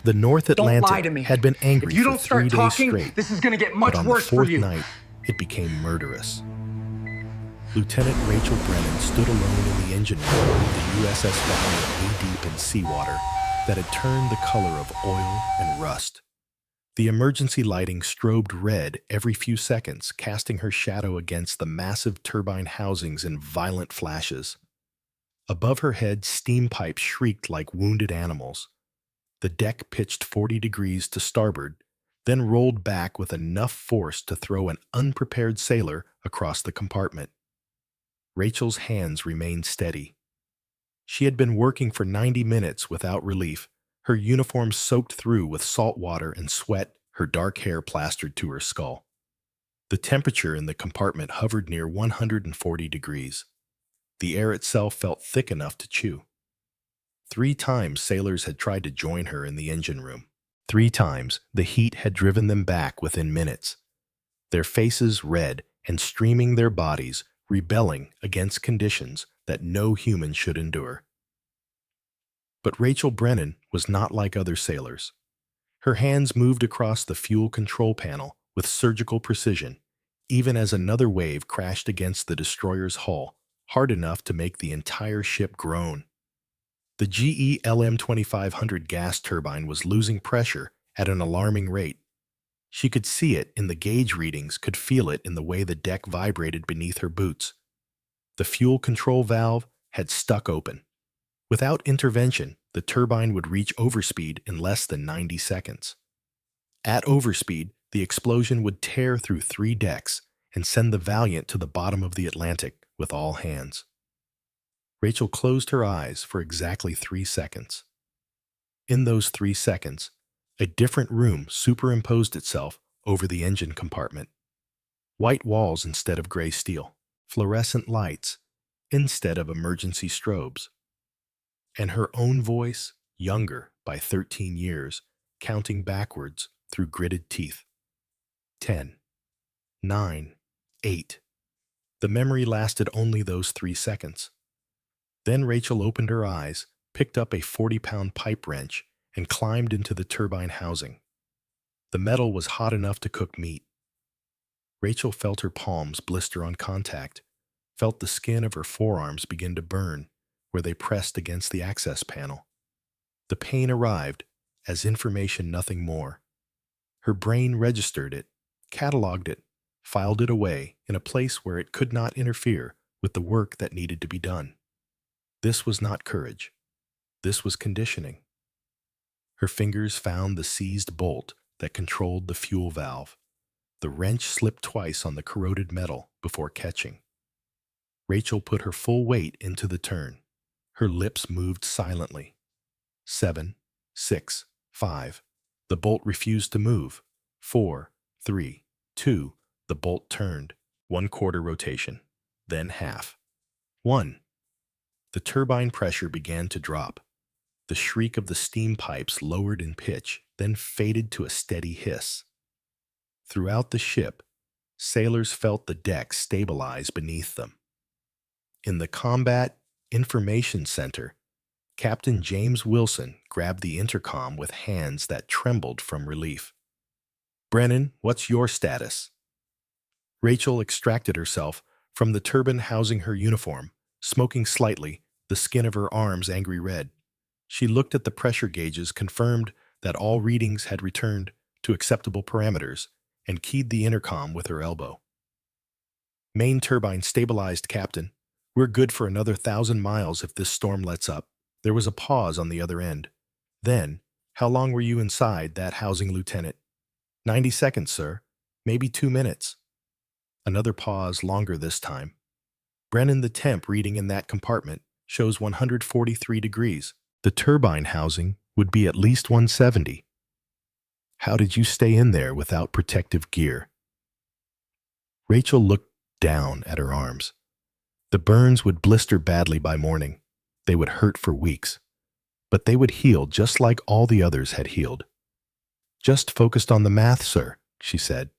The North Don't lie Atlantic to me. had been angry If you for don't 3 start days talking, straight, this is gonna get but much on the worse for fourth you. night, it became murderous. Lieutenant Rachel Brennan stood alone in the engine room of the USS Valiant knee-deep in seawater that had turned the color of oil and rust. The emergency lighting strobed red every few seconds, casting her shadow against the massive turbine housings in violent flashes. Above her head, steam pipes shrieked like wounded animals. The deck pitched 40 degrees to starboard, then rolled back with enough force to throw an unprepared sailor across the compartment. Rachel's hands remained steady. She had been working for 90 minutes without relief, her uniform soaked through with salt water and sweat, her dark hair plastered to her skull. The temperature in the compartment hovered near 140 degrees. The air itself felt thick enough to chew. 3 times sailors had tried to join her in the engine room. 3 times the heat had driven them back within minutes, their faces red and streaming their bodies, rebelling against conditions that no human should endure. But Rachel Brennan was not like other sailors. Her hands moved across the fuel control panel with surgical precision, even as another wave crashed against the destroyer's hull, hard enough to make the entire ship groan. The GE LM2500 gas turbine was losing pressure at an alarming rate. She could see it in the gauge readings, could feel it in the way the deck vibrated beneath her boots. The fuel control valve had stuck open. Without intervention, the turbine would reach overspeed in less than 90 seconds. At overspeed, the explosion would tear through 3 decks and send the Valiant to the bottom of the Atlantic with all hands. Rachel closed her eyes for exactly 3 seconds. In those 3 seconds, a different room superimposed itself over the engine compartment. White walls instead of gray steel, fluorescent lights instead of emergency strobes. And her own voice, younger by 13 years, counting backwards through gritted teeth. 10, 9, 8. The memory lasted only those 3 seconds. Then Rachel opened her eyes, picked up a 40-pound pipe wrench, and climbed into the turbine housing. The metal was hot enough to cook meat. Rachel felt her palms blister on contact, felt the skin of her forearms begin to burn where they pressed against the access panel. The pain arrived as information, nothing more. Her brain registered it, cataloged it, filed it away in a place where it could not interfere with the work that needed to be done. This was not courage. This was conditioning. Her fingers found the seized bolt that controlled the fuel valve. The wrench slipped twice on the corroded metal before catching. Rachel put her full weight into the turn. Her lips moved silently. 7, 6, 5. The bolt refused to move. 4, 3, 2. The bolt turned. 1/4 rotation, then half. 1. The turbine pressure began to drop. The shriek of the steam pipes lowered in pitch, then faded to a steady hiss. Throughout the ship, sailors felt the deck stabilize beneath them. In the Combat Information Center, Captain James Wilson grabbed the intercom with hands that trembled from relief. "Brennan, what's your status?" Rachel extracted herself from the turban housing her uniform, smoking slightly, the skin of her arms angry red. She looked at the pressure gauges, confirmed that all readings had returned to acceptable parameters, and keyed the intercom with her elbow. "Main turbine stabilized, Captain. We're good for another 1,000 miles if this storm lets up." There was a pause on the other end. Then, "How long were you inside that housing, Lieutenant?" 90 seconds, sir. Maybe 2 minutes. Another pause, longer this time. "Brennan, the temp reading in that compartment shows 143 degrees. The turbine housing would be at least 170. How did you stay in there without protective gear?" Rachel looked down at her arms. The burns would blister badly by morning. They would hurt for weeks. But they would heal just like all the others had healed. "Just focused on the math, sir," she said.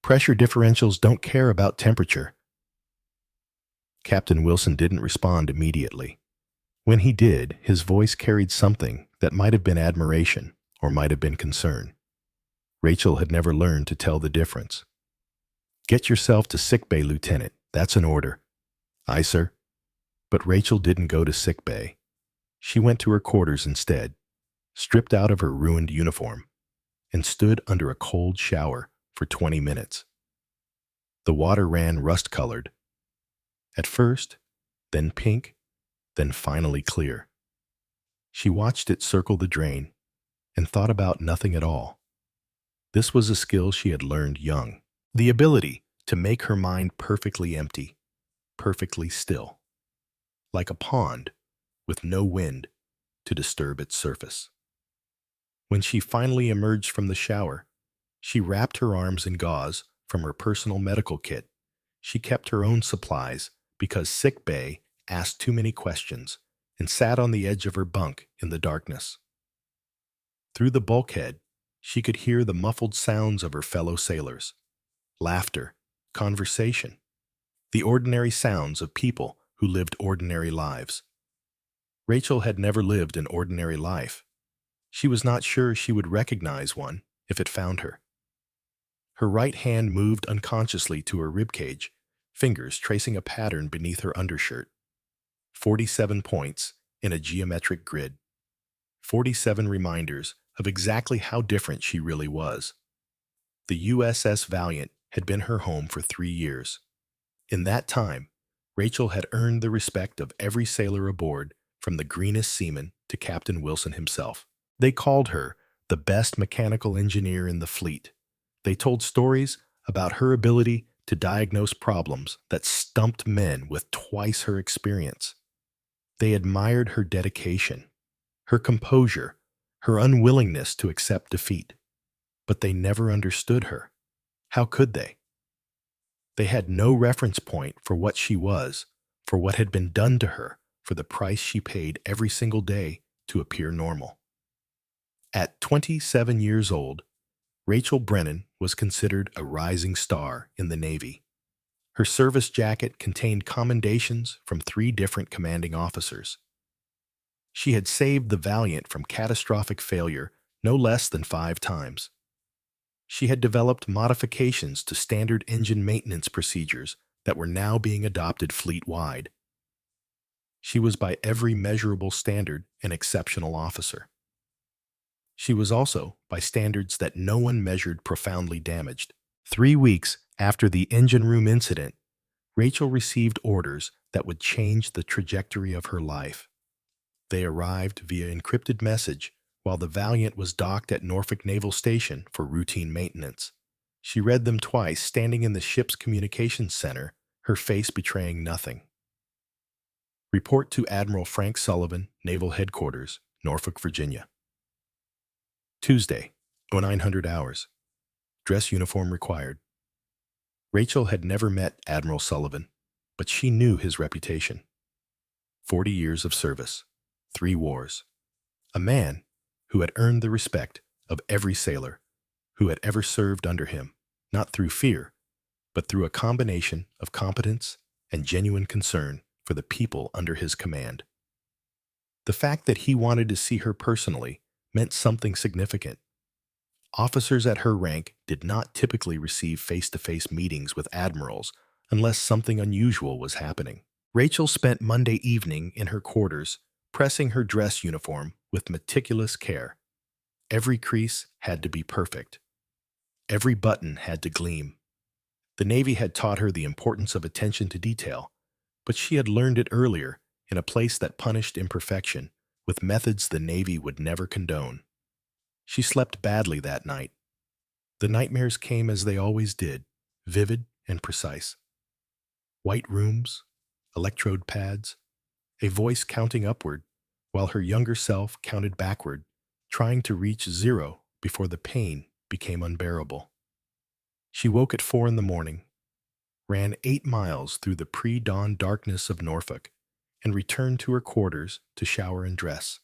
"Pressure differentials don't care about temperature." Captain Wilson didn't respond immediately. When he did, his voice carried something that might have been admiration or might have been concern. Rachel had never learned to tell the difference. "Get yourself to sickbay, Lieutenant. That's an order." "Aye, sir." But Rachel didn't go to sickbay. She went to her quarters instead, stripped out of her ruined uniform, and stood under a cold shower for 20 minutes. The water ran rust-colored. At first, then pink, then finally clear. She watched it circle the drain and thought about nothing at all. This was a skill she had learned young. The ability to make her mind perfectly empty, perfectly still, like a pond with no wind to disturb its surface. When she finally emerged from the shower, she wrapped her arms in gauze from her personal medical kit. She kept her own supplies because sick bay asked too many questions and sat on the edge of her bunk in the darkness. Through the bulkhead, she could hear the muffled sounds of her fellow sailors. Laughter, conversation, the ordinary sounds of people who lived ordinary lives. Rachel had never lived an ordinary life. She was not sure she would recognize one if it found her. Her right hand moved unconsciously to her ribcage, fingers tracing a pattern beneath her undershirt. 47 points in a geometric grid. 47 reminders of exactly how different she really was. The USS Valiant had been her home for 3 years. In that time, Rachel had earned the respect of every sailor aboard, from the greenest seaman to Captain Wilson himself. They called her the best mechanical engineer in the fleet. They told stories about her ability to diagnose problems that stumped men with twice her experience. They admired her dedication, her composure, her unwillingness to accept defeat. But they never understood her. How could they? They had no reference point for what she was, for what had been done to her, for the price she paid every single day to appear normal. At 27 years old, Rachel Brennan was considered a rising star in the Navy. Her service jacket contained commendations from 3 different commanding officers. She had saved the Valiant from catastrophic failure no less than 5 times. She had developed modifications to standard engine maintenance procedures that were now being adopted fleet-wide. She was by every measurable standard an exceptional officer. She was also, by standards that no one measured, profoundly damaged. 3 weeks after the engine room incident, Rachel received orders that would change the trajectory of her life. They arrived via encrypted message while the Valiant was docked at Norfolk Naval Station for routine maintenance. She read them twice, standing in the ship's communications center, her face betraying nothing. Report to Admiral Frank Sullivan, Naval Headquarters, Norfolk, Virginia. Tuesday, 0900 hours. Dress uniform required. Rachel had never met Admiral Sullivan, but she knew his reputation. 40 years of service, 3 wars. A man who had earned the respect of every sailor who had ever served under him, not through fear, but through a combination of competence and genuine concern for the people under his command. The fact that he wanted to see her personally meant something significant. Officers at her rank did not typically receive face-to-face meetings with admirals unless something unusual was happening. Rachel spent Monday evening in her quarters, pressing her dress uniform with meticulous care. Every crease had to be perfect. Every button had to gleam. The Navy had taught her the importance of attention to detail, but she had learned it earlier in a place that punished imperfection with methods the Navy would never condone. She slept badly that night. The nightmares came as they always did, vivid and precise. White rooms, electrode pads, a voice counting upward, while her younger self counted backward, trying to reach 0 before the pain became unbearable. She woke at 4 in the morning, ran 8 miles through the pre-dawn darkness of Norfolk, and returned to her quarters to shower and dress.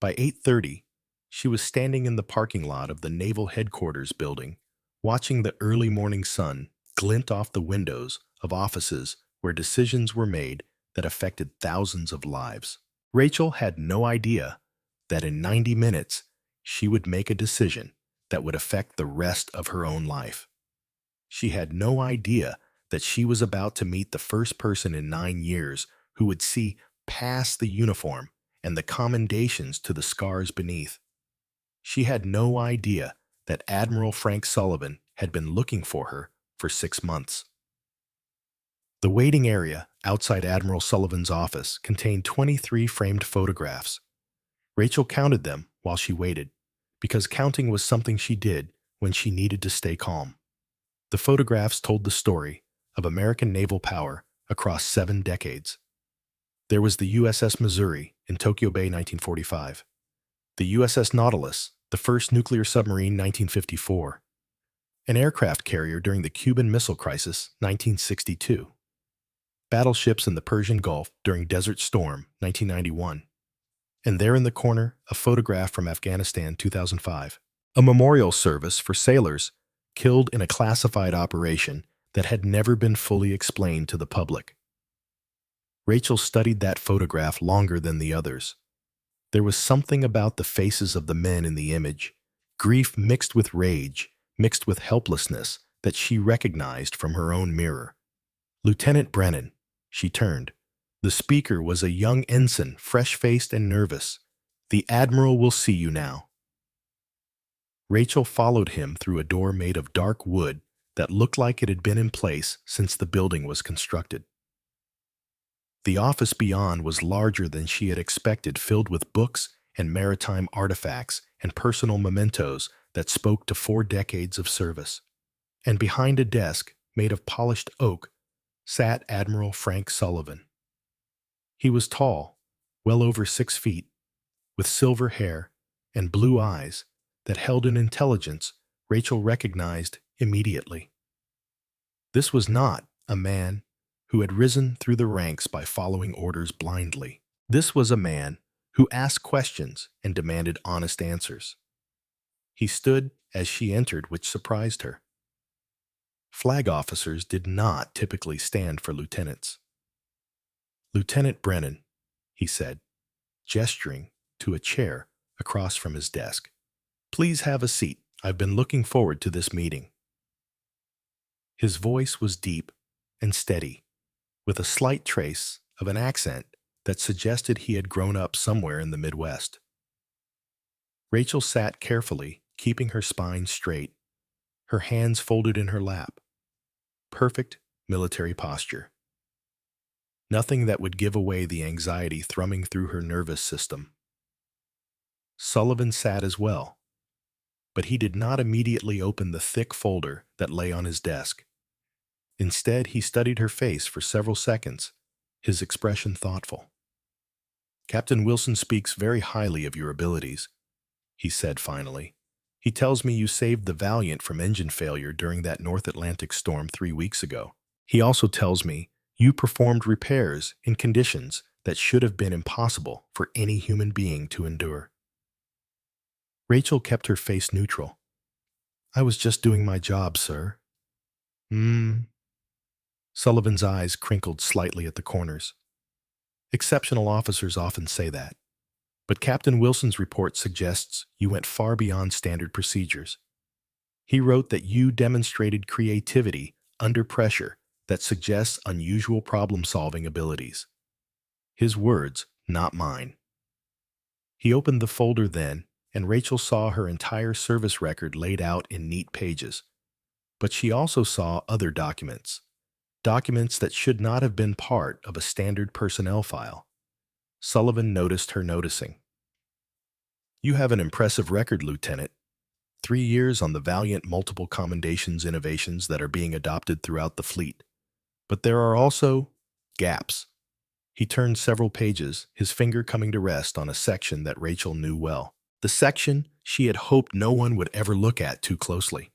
By 8:30, she was standing in the parking lot of the Naval Headquarters building, watching the early morning sun glint off the windows of offices where decisions were made that affected thousands of lives. Rachel had no idea that in 90 minutes, she would make a decision that would affect the rest of her own life. She had no idea that she was about to meet the first person in 9 years who would see past the uniform and the commendations to the scars beneath. She had no idea that Admiral Frank Sullivan had been looking for her for 6 months. The waiting area outside Admiral Sullivan's office contained 23 framed photographs. Rachel counted them while she waited, because counting was something she did when she needed to stay calm. The photographs told the story of American naval power across 7 decades. There was the USS Missouri in Tokyo Bay 1945, the USS Nautilus, the first nuclear submarine 1954, an aircraft carrier during the Cuban Missile Crisis 1962, battleships in the Persian Gulf during Desert Storm 1991, and there in the corner, a photograph from Afghanistan 2005, a memorial service for sailors killed in a classified operation that had never been fully explained to the public. Rachel studied that photograph longer than the others. There was something about the faces of the men in the image, grief mixed with rage, mixed with helplessness, that she recognized from her own mirror. Lieutenant Brennan, she turned. The speaker was a young ensign, fresh-faced and nervous. The Admiral will see you now. Rachel followed him through a door made of dark wood that looked like it had been in place since the building was constructed. The office beyond was larger than she had expected, filled with books and maritime artifacts and personal mementos that spoke to 4 decades of service. And behind a desk made of polished oak sat Admiral Frank Sullivan. He was tall, well over 6 feet, with silver hair and blue eyes that held an intelligence Rachel recognized immediately. This was not a man who had risen through the ranks by following orders blindly. This was a man who asked questions and demanded honest answers. He stood as she entered, which surprised her. Flag officers did not typically stand for lieutenants. "Lieutenant Brennan," he said, gesturing to a chair across from his desk. "Please have a seat. I've been looking forward to this meeting." His voice was deep and steady, with a slight trace of an accent that suggested he had grown up somewhere in the Midwest. Rachel sat carefully, keeping her spine straight, her hands folded in her lap. Perfect military posture. Nothing that would give away the anxiety thrumming through her nervous system. Sullivan sat as well, but he did not immediately open the thick folder that lay on his desk. Instead, he studied her face for several seconds, his expression thoughtful. "Captain Wilson speaks very highly of your abilities," he said finally. "He tells me you saved the Valiant from engine failure during that North Atlantic storm 3 weeks ago. He also tells me you performed repairs in conditions that should have been impossible for any human being to endure." Rachel kept her face neutral. "I was just doing my job, sir." Sullivan's eyes crinkled slightly at the corners. "Exceptional officers often say that. But Captain Wilson's report suggests you went far beyond standard procedures. He wrote that you demonstrated creativity under pressure that suggests unusual problem-solving abilities." His words, not mine. He opened the folder then, and Rachel saw her entire service record laid out in neat pages. But she also saw other documents that should not have been part of a standard personnel file. Sullivan noticed her noticing. "You have an impressive record, Lieutenant. 3 years on the Valiant, multiple commendations innovations that are being adopted throughout the fleet. But there are also gaps." He turned several pages, his finger coming to rest on a section that Rachel knew well. The section she had hoped no one would ever look at too closely.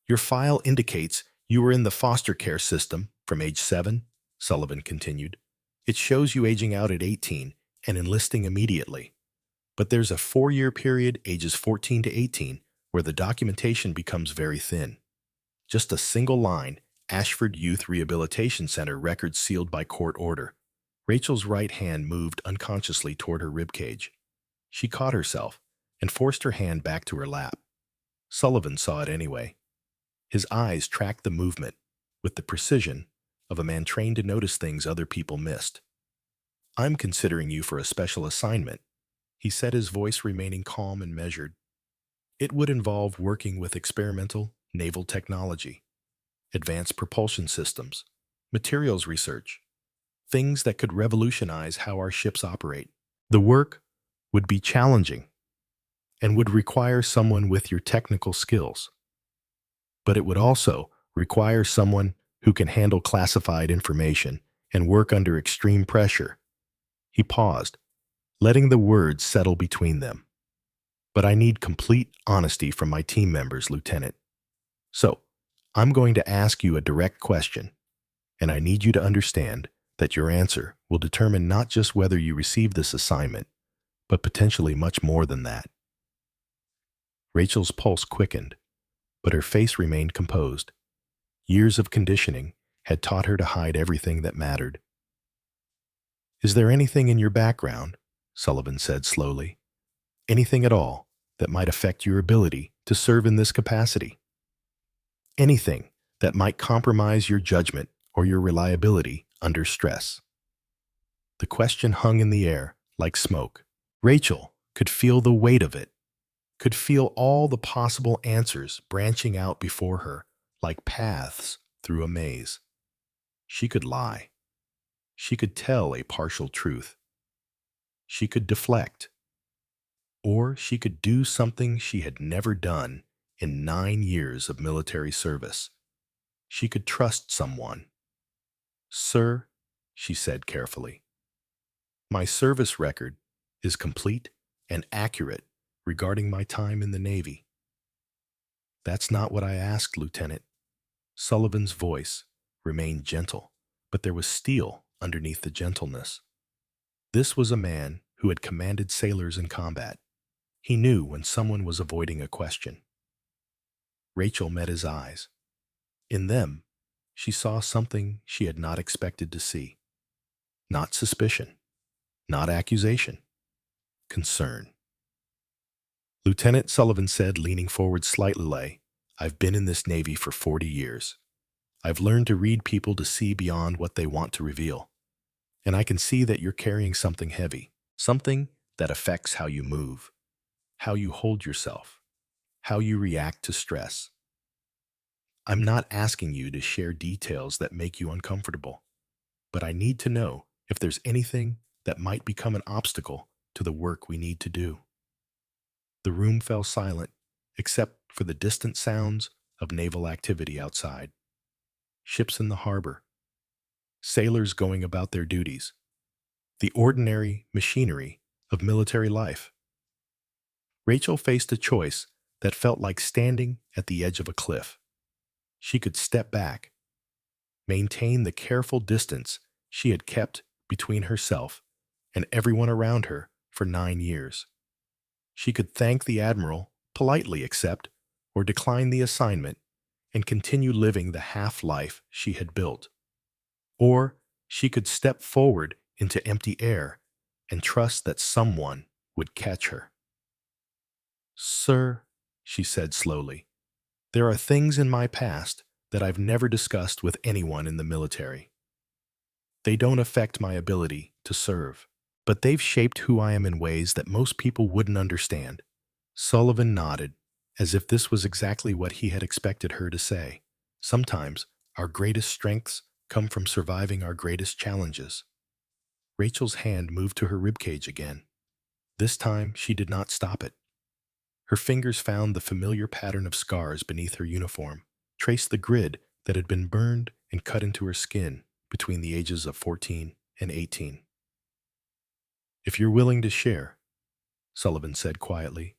"Your file indicates you were in the foster care system from age 7, Sullivan continued. "It shows you aging out at 18 and enlisting immediately. But there's a 4-year period, ages 14 to 18, where the documentation becomes very thin. Just a single line, Ashford Youth Rehabilitation Center records sealed by court order." Rachel's right hand moved unconsciously toward her ribcage. She caught herself, and forced her hand back to her lap. Sullivan saw it anyway. His eyes tracked the movement with the precision of a man trained to notice things other people missed. "I'm considering you for a special assignment," he said, his voice remaining calm and measured. "It would involve working with experimental naval technology, advanced propulsion systems, materials research, things that could revolutionize how our ships operate. The work would be challenging and would require someone with your technical skills, but it would also require someone who can handle classified information and work under extreme pressure." He paused, letting the words settle between them. "But I need complete honesty from my team members, Lieutenant. So, I'm going to ask you a direct question, and I need you to understand that your answer will determine not just whether you receive this assignment, but potentially much more than that." Rachel's pulse quickened, but her face remained composed. Years of conditioning had taught her to hide everything that mattered. "Is there anything in your background," Sullivan said slowly, "anything at all that might affect your ability to serve in this capacity? Anything that might compromise your judgment or your reliability under stress?" The question hung in the air like smoke. Rachel could feel the weight of it, could feel all the possible answers branching out before her like paths through a maze. She could lie. She could tell a partial truth. She could deflect. Or she could do something she had never done in 9 years of military service. She could trust someone. "Sir," she said carefully, "my service record is complete and accurate regarding my time in the Navy." "That's not what I asked, Lieutenant." Sullivan's voice remained gentle, but there was steel underneath the gentleness. This was a man who had commanded sailors in combat. He knew when someone was avoiding a question. Rachel met his eyes. In them, she saw something she had not expected to see. Not suspicion, not accusation, concern. "Lieutenant," Sullivan said, leaning forward slightly, "I've been in this Navy for 40 years. I've learned to read people to see beyond what they want to reveal. And I can see that you're carrying something heavy, something that affects how you move, how you hold yourself, how you react to stress. I'm not asking you to share details that make you uncomfortable, but I need to know if there's anything that might become an obstacle to the work we need to do." The room fell silent, except for the distant sounds of naval activity outside. Ships in the harbor, sailors going about their duties, the ordinary machinery of military life. Rachel faced a choice that felt like standing at the edge of a cliff. She could step back, maintain the careful distance she had kept between herself and everyone around her for 9 years. She could thank the Admiral, politely accept or decline the assignment, and continue living the half-life she had built. Or she could step forward into empty air and trust that someone would catch her. "Sir," she said slowly, "there are things in my past that I've never discussed with anyone in the military. They don't affect my ability to serve, but they've shaped who I am in ways that most people wouldn't understand." Sullivan nodded, as if this was exactly what he had expected her to say. Sometimes our greatest strengths come from surviving our greatest challenges. Rachel's hand moved to her ribcage again. This time she did not stop it. Her fingers found the familiar pattern of scars beneath her uniform, traced the grid that had been burned and cut into her skin between the ages of 14 and 18. "If you're willing to share," Sullivan said quietly,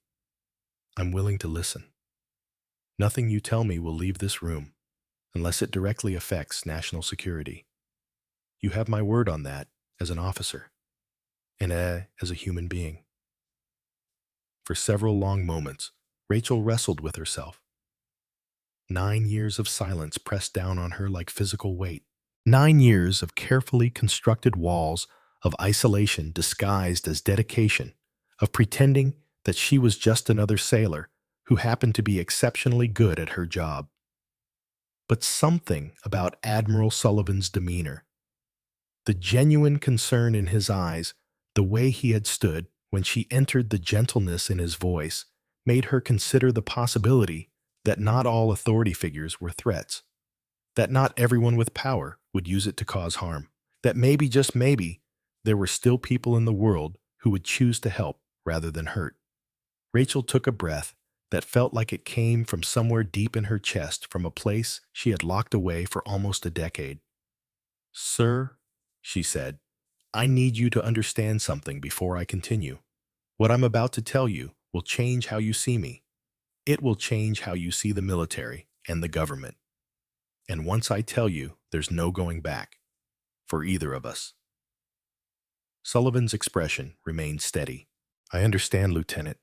"I'm willing to listen. Nothing you tell me will leave this room unless it directly affects national security. You have my word on that as an officer and as a human being." For several long moments, Rachel wrestled with herself. 9 years of silence pressed down on her like physical weight. 9 years of carefully constructed walls of isolation disguised as dedication, of pretending that she was just another sailor who happened to be exceptionally good at her job. But something about Admiral Sullivan's demeanor, the genuine concern in his eyes, the way he had stood when she entered, the gentleness in his voice, made her consider the possibility that not all authority figures were threats, that not everyone with power would use it to cause harm, that maybe, just maybe, there were still people in the world who would choose to help rather than hurt. Rachel took a breath that felt like it came from somewhere deep in her chest, from a place she had locked away for almost a decade. "Sir," she said, "I need you to understand something before I continue. What I'm about to tell you will change how you see me. It will change how you see the military and the government. And once I tell you, there's no going back, for either of us." Sullivan's expression remained steady. "I understand, Lieutenant,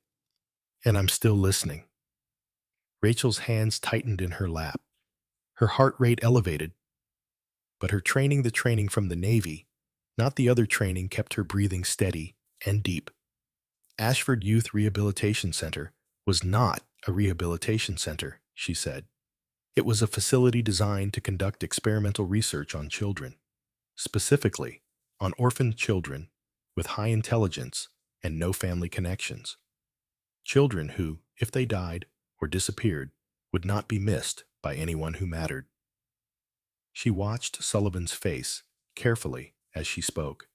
and I'm still listening." Rachel's hands tightened in her lap. Her heart rate elevated, but her training, the training from the Navy, not the other training, kept her breathing steady and deep. Ashford Youth Rehabilitation Center was not a rehabilitation center, she said. It was a facility designed to conduct experimental research on children, specifically on orphaned children with high intelligence and no family connections. Children who, if they died or disappeared, would not be missed by anyone who mattered. She watched Sullivan's face carefully as she spoke.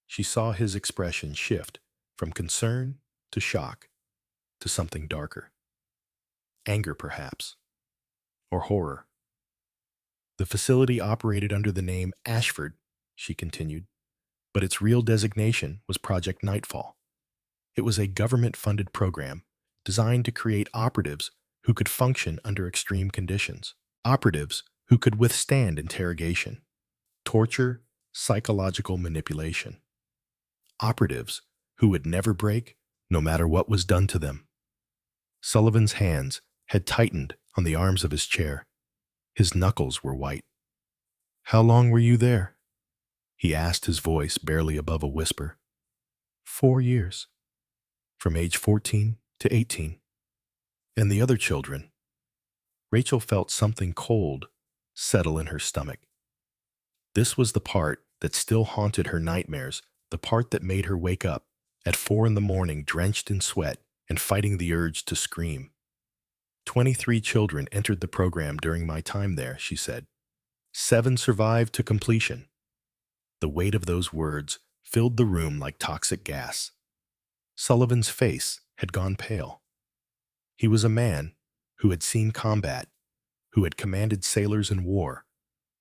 She saw his expression shift from concern to shock to something darker. Anger, perhaps, or horror. "The facility operated under the name Ashford," she continued, "but its real designation was Project Nightfall. It was a government-funded program designed to create operatives who could function under extreme conditions, operatives who could withstand interrogation, torture, psychological manipulation, operatives who would never break no matter what was done to them." Sullivan's hands had tightened on the arms of his chair. His knuckles were white. "How long were you there?" he asked, his voice barely above a whisper. 4 years. From age 14 to 18. And the other children?" Rachel felt something cold settle in her stomach. This was the part that still haunted her nightmares, the part that made her wake up at 4 a.m, drenched in sweat and fighting the urge to scream. 23 children entered the program during my time there," she said. 7 survived to completion." The weight of those words filled the room like toxic gas. Sullivan's face had gone pale. He was a man who had seen combat, who had commanded sailors in war,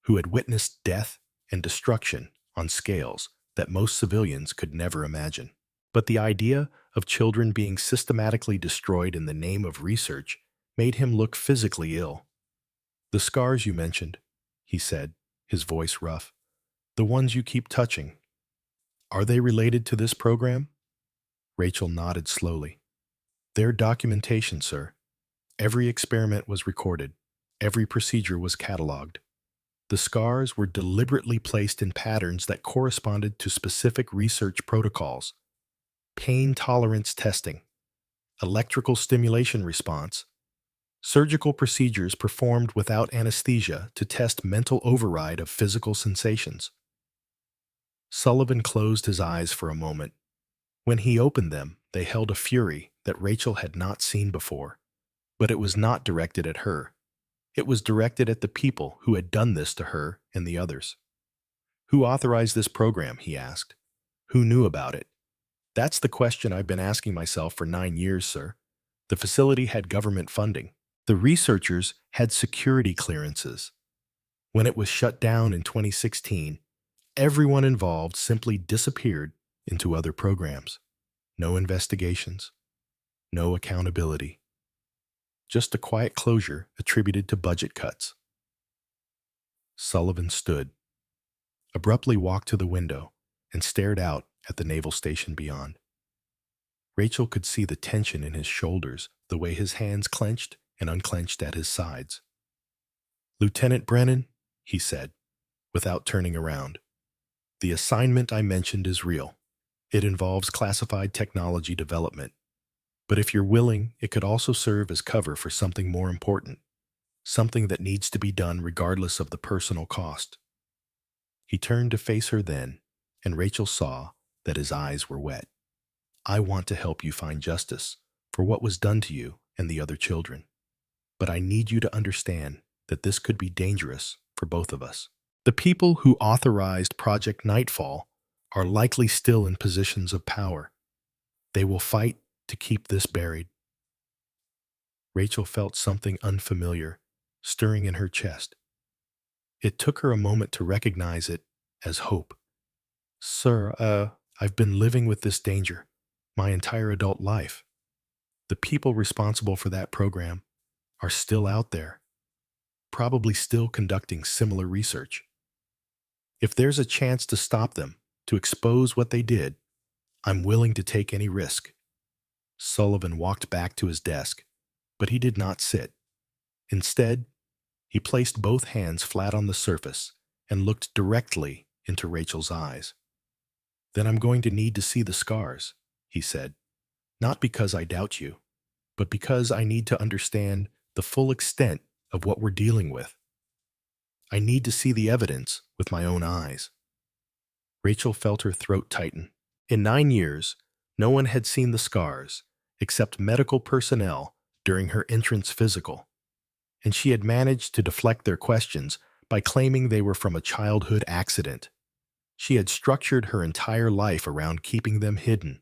who had witnessed death and destruction on scales that most civilians could never imagine. But the idea of children being systematically destroyed in the name of research made him look physically ill. "The scars you mentioned," he said, his voice rough, "the ones you keep touching, are they related to this program?" Rachel nodded slowly. "Their documentation, sir. Every experiment was recorded. Every procedure was cataloged. The scars were deliberately placed in patterns that corresponded to specific research protocols. Pain tolerance testing, electrical stimulation response, surgical procedures performed without anesthesia to test mental override of physical sensations." Sullivan closed his eyes for a moment. When he opened them, they held a fury that Rachel had not seen before. But it was not directed at her. It was directed at the people who had done this to her and the others. "Who authorized this program?" he asked. "Who knew about it?" "That's the question I've been asking myself for 9 years, sir. The facility had government funding. The researchers had security clearances. When it was shut down in 2016, everyone involved simply disappeared into other programs. No investigations, no accountability. Just a quiet closure attributed to budget cuts." Sullivan stood, abruptly walked to the window, and stared out at the naval station beyond. Rachel could see the tension in his shoulders, the way his hands clenched and unclenched at his sides. "Lieutenant Brennan," he said, without turning around, "the assignment I mentioned is real. It involves classified technology development. But if you're willing, it could also serve as cover for something more important, something that needs to be done regardless of the personal cost. He turned to face her then, and Rachel saw that his eyes were wet. I want to help you find justice for what was done to you and the other children. But I need you to understand that this could be dangerous for both of us. The people who authorized Project Nightfall are likely still in positions of power. They will fight to keep this buried. Rachel felt something unfamiliar stirring in her chest. It took her a moment to recognize it as hope. Sir, I've been living with this danger my entire adult life. The people responsible for that program are still out there, probably still conducting similar research. If there's a chance to stop them, to expose what they did, I'm willing to take any risk. Sullivan walked back to his desk, but he did not sit. Instead, he placed both hands flat on the surface and looked directly into Rachel's eyes. Then I'm going to need to see the scars, he said, not because I doubt you, but because I need to understand the full extent of what we're dealing with. I need to see the evidence with my own eyes. Rachel felt her throat tighten. In 9 years, no one had seen the scars except medical personnel during her entrance physical, and she had managed to deflect their questions by claiming they were from a childhood accident. She had structured her entire life around keeping them hidden.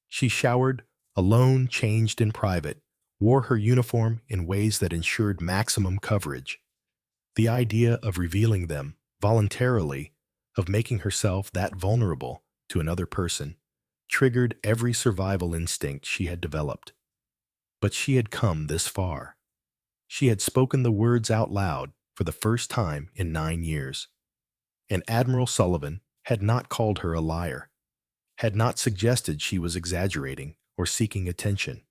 She showered, alone, changed in private, wore her uniform in ways that ensured maximum coverage. The idea of revealing them voluntarily, of making herself that vulnerable to another person, triggered every survival instinct she had developed. But she had come this far. She had spoken the words out loud for the first time in 9 years. And Admiral Sullivan had not called her a liar, had not suggested she was exaggerating or seeking attention,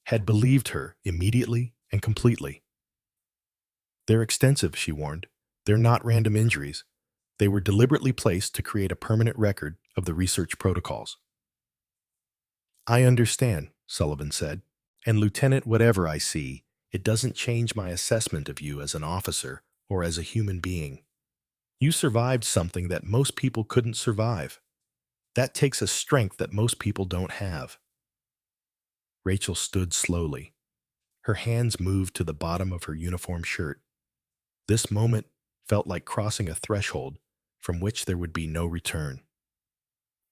had believed her immediately and completely. They're extensive, she warned. They're not random injuries. They were deliberately placed to create a permanent record of the research protocols. I understand, Sullivan said. And Lieutenant, whatever I see, it doesn't change my assessment of you as an officer or as a human being. You survived something that most people couldn't survive. That takes a strength that most people don't have. Rachel stood slowly. Her hands moved to the bottom of her uniform shirt. This moment felt like crossing a threshold from which there would be no return.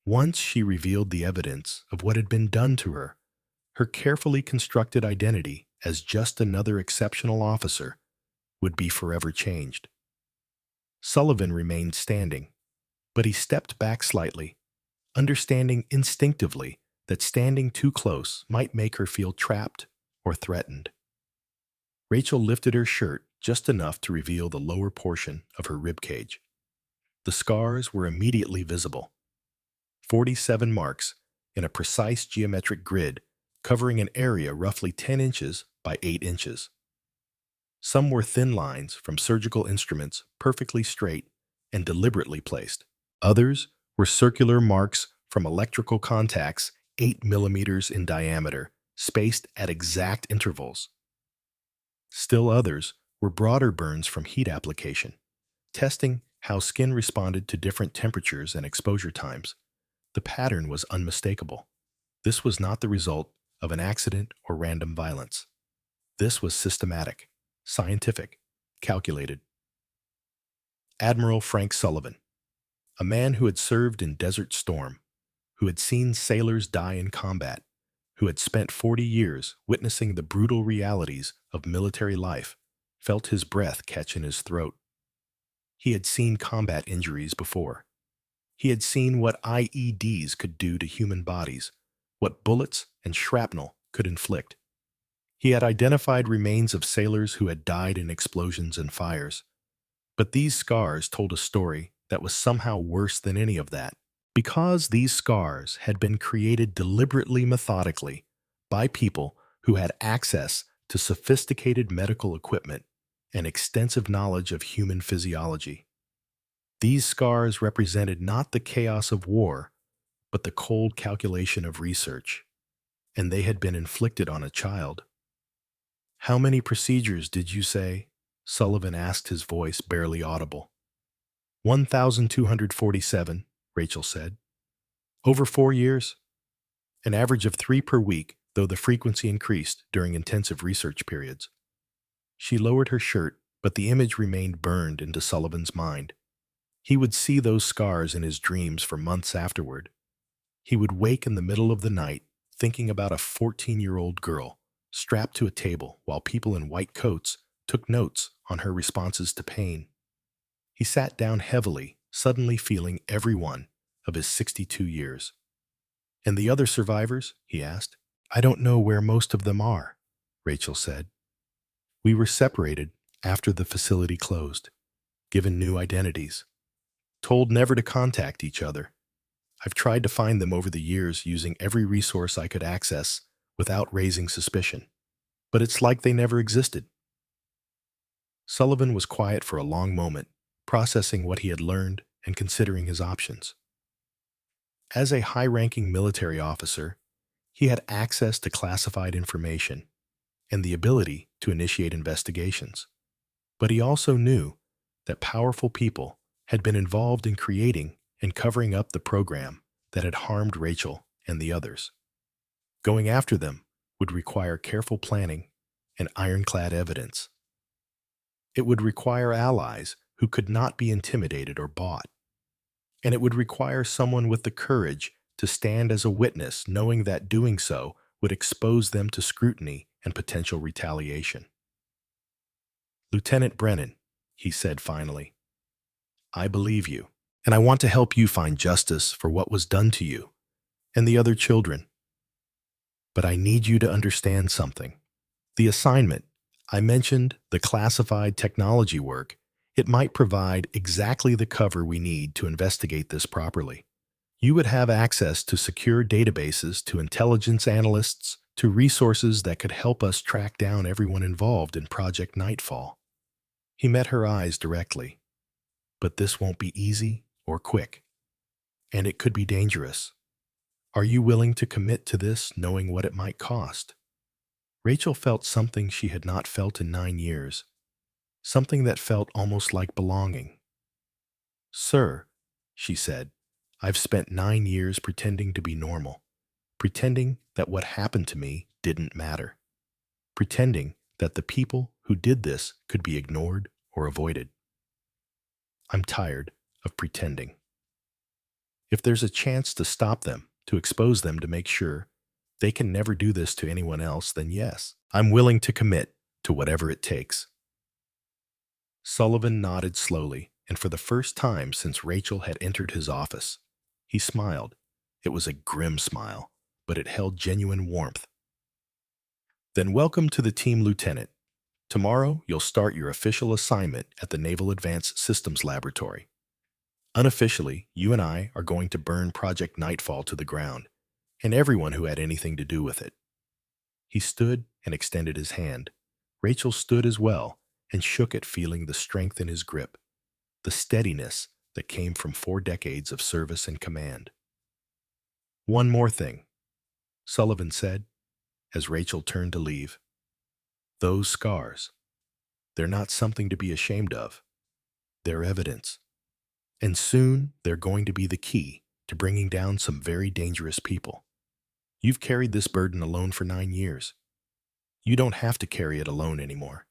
Once she revealed the evidence of what had been done to her, her carefully constructed identity as just another exceptional officer would be forever changed. Sullivan remained standing, but he stepped back slightly, understanding instinctively that standing too close might make her feel trapped or threatened. Rachel lifted her shirt just enough to reveal the lower portion of her rib cage. The scars were immediately visible. 47 marks in a precise geometric grid covering an area roughly 10 inches by 8 inches. Some were thin lines from surgical instruments perfectly straight and deliberately placed. Others were circular marks from electrical contacts 8 millimeters in diameter, spaced at exact intervals. Still others were broader burns from heat application, testing how skin responded to different temperatures and exposure times. The pattern was unmistakable. This was not the result of an accident or random violence. This was systematic, scientific, calculated. Admiral Frank Sullivan, a man who had served in Desert Storm, who had seen sailors die in combat, who had spent 40 years witnessing the brutal realities of military life, felt his breath catch in his throat. He had seen combat injuries before. He had seen what IEDs could do to human bodies, what bullets and shrapnel could inflict. He had identified remains of sailors who had died in explosions and fires. But these scars told a story that was somehow worse than any of that. Because these scars had been created deliberately, methodically, by people who had access to sophisticated medical equipment and extensive knowledge of human physiology. These scars represented not the chaos of war, but the cold calculation of research. and they had been inflicted on a child. "How many procedures did you say?" Sullivan asked, his voice barely audible. 1,247, Rachel said. "Over 4 years? An average of 3 per week, though the frequency increased during intensive research periods." She lowered her shirt, but the image remained burned into Sullivan's mind. He would see those scars in his dreams for months afterward. He would wake in the middle of the night thinking about a 14-year-old girl strapped to a table while people in white coats took notes on her responses to pain. He sat down heavily, suddenly feeling every one of his 62 years. "And the other survivors?" he asked. "I don't know where most of them are," Rachel said. "We were separated after the facility closed, given new identities, told never to contact each other. I've tried to find them over the years using every resource I could access without raising suspicion, but it's like they never existed." Sullivan was quiet for a long moment, processing what he had learned and considering his options. As a high-ranking military officer, he had access to classified information and the ability to initiate investigations. But he also knew that powerful people had been involved in creating and covering up the program that had harmed Rachel and the others. Going after them would require careful planning and ironclad evidence. It would require allies who could not be intimidated or bought. And it would require someone with the courage to stand as a witness, knowing that doing so would expose them to scrutiny and potential retaliation. "Lieutenant Brennan," he said finally, "I believe you, and I want to help you find justice for what was done to you and the other children. But I need you to understand something. The assignment, I mentioned the classified technology work, it might provide exactly the cover we need to investigate this properly. You would have access to secure databases, to intelligence analysts, to resources that could help us track down everyone involved in Project Nightfall." He met her eyes directly. "But this won't be easy or quick, and it could be dangerous. Are you willing to commit to this, knowing what it might cost?" Rachel felt something she had not felt in 9 years, something that felt almost like belonging. "Sir," she said, "I've spent 9 years pretending to be normal, pretending that what happened to me didn't matter, pretending that the people who did this could be ignored or avoided. I'm tired of pretending. If there's a chance to stop them, to expose them, to make sure they can never do this to anyone else, then yes, I'm willing to commit to whatever it takes." Sullivan nodded slowly, and for the first time since Rachel had entered his office, he smiled. It was a grim smile, but it held genuine warmth. "Then welcome to the team, Lieutenant. Tomorrow, you'll start your official assignment at the Naval Advanced Systems Laboratory. Unofficially, you and I are going to burn Project Nightfall to the ground, and everyone who had anything to do with it." He stood and extended his hand. Rachel stood as well and shook it, feeling the strength in his grip, the steadiness that came from 4 decades of service and command. "One more thing," Sullivan said, as Rachel turned to leave. "Those scars, they're not something to be ashamed of. They're evidence. And soon they're going to be the key to bringing down some very dangerous people. You've carried this burden alone for 9 years. You don't have to carry it alone anymore."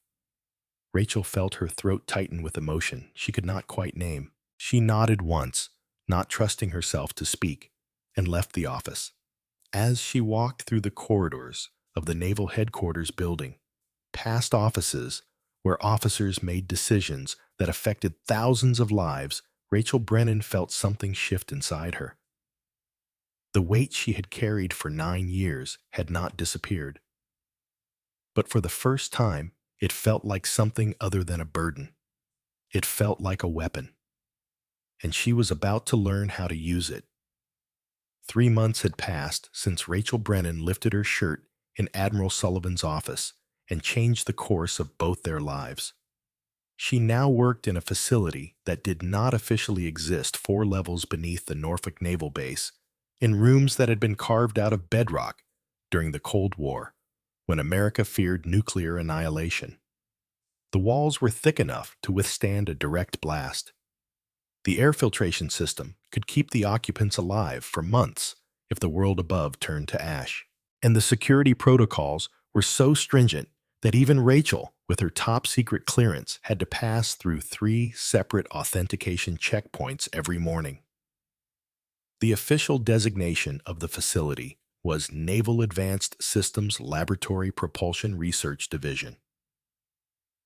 Rachel felt her throat tighten with emotion she could not quite name. She nodded once, not trusting herself to speak, and left the office. As she walked through the corridors of the Naval Headquarters building, past offices where officers made decisions that affected thousands of lives, Rachel Brennan felt something shift inside her. The weight she had carried for 9 years had not disappeared. But for the first time, it felt like something other than a burden. It felt like a weapon. And she was about to learn how to use it. 3 months had passed since Rachel Brennan lifted her shirt in Admiral Sullivan's office and changed the course of both their lives. She now worked in a facility that did not officially exist 4 levels beneath the Norfolk Naval Base, in rooms that had been carved out of bedrock during the Cold War, when America feared nuclear annihilation. The walls were thick enough to withstand a direct blast. The air filtration system could keep the occupants alive for months if the world above turned to ash. And the security protocols were so stringent that even Rachel, with her top secret clearance, had to pass through 3 separate authentication checkpoints every morning. The official designation of the facility was Naval Advanced Systems Laboratory Propulsion Research Division.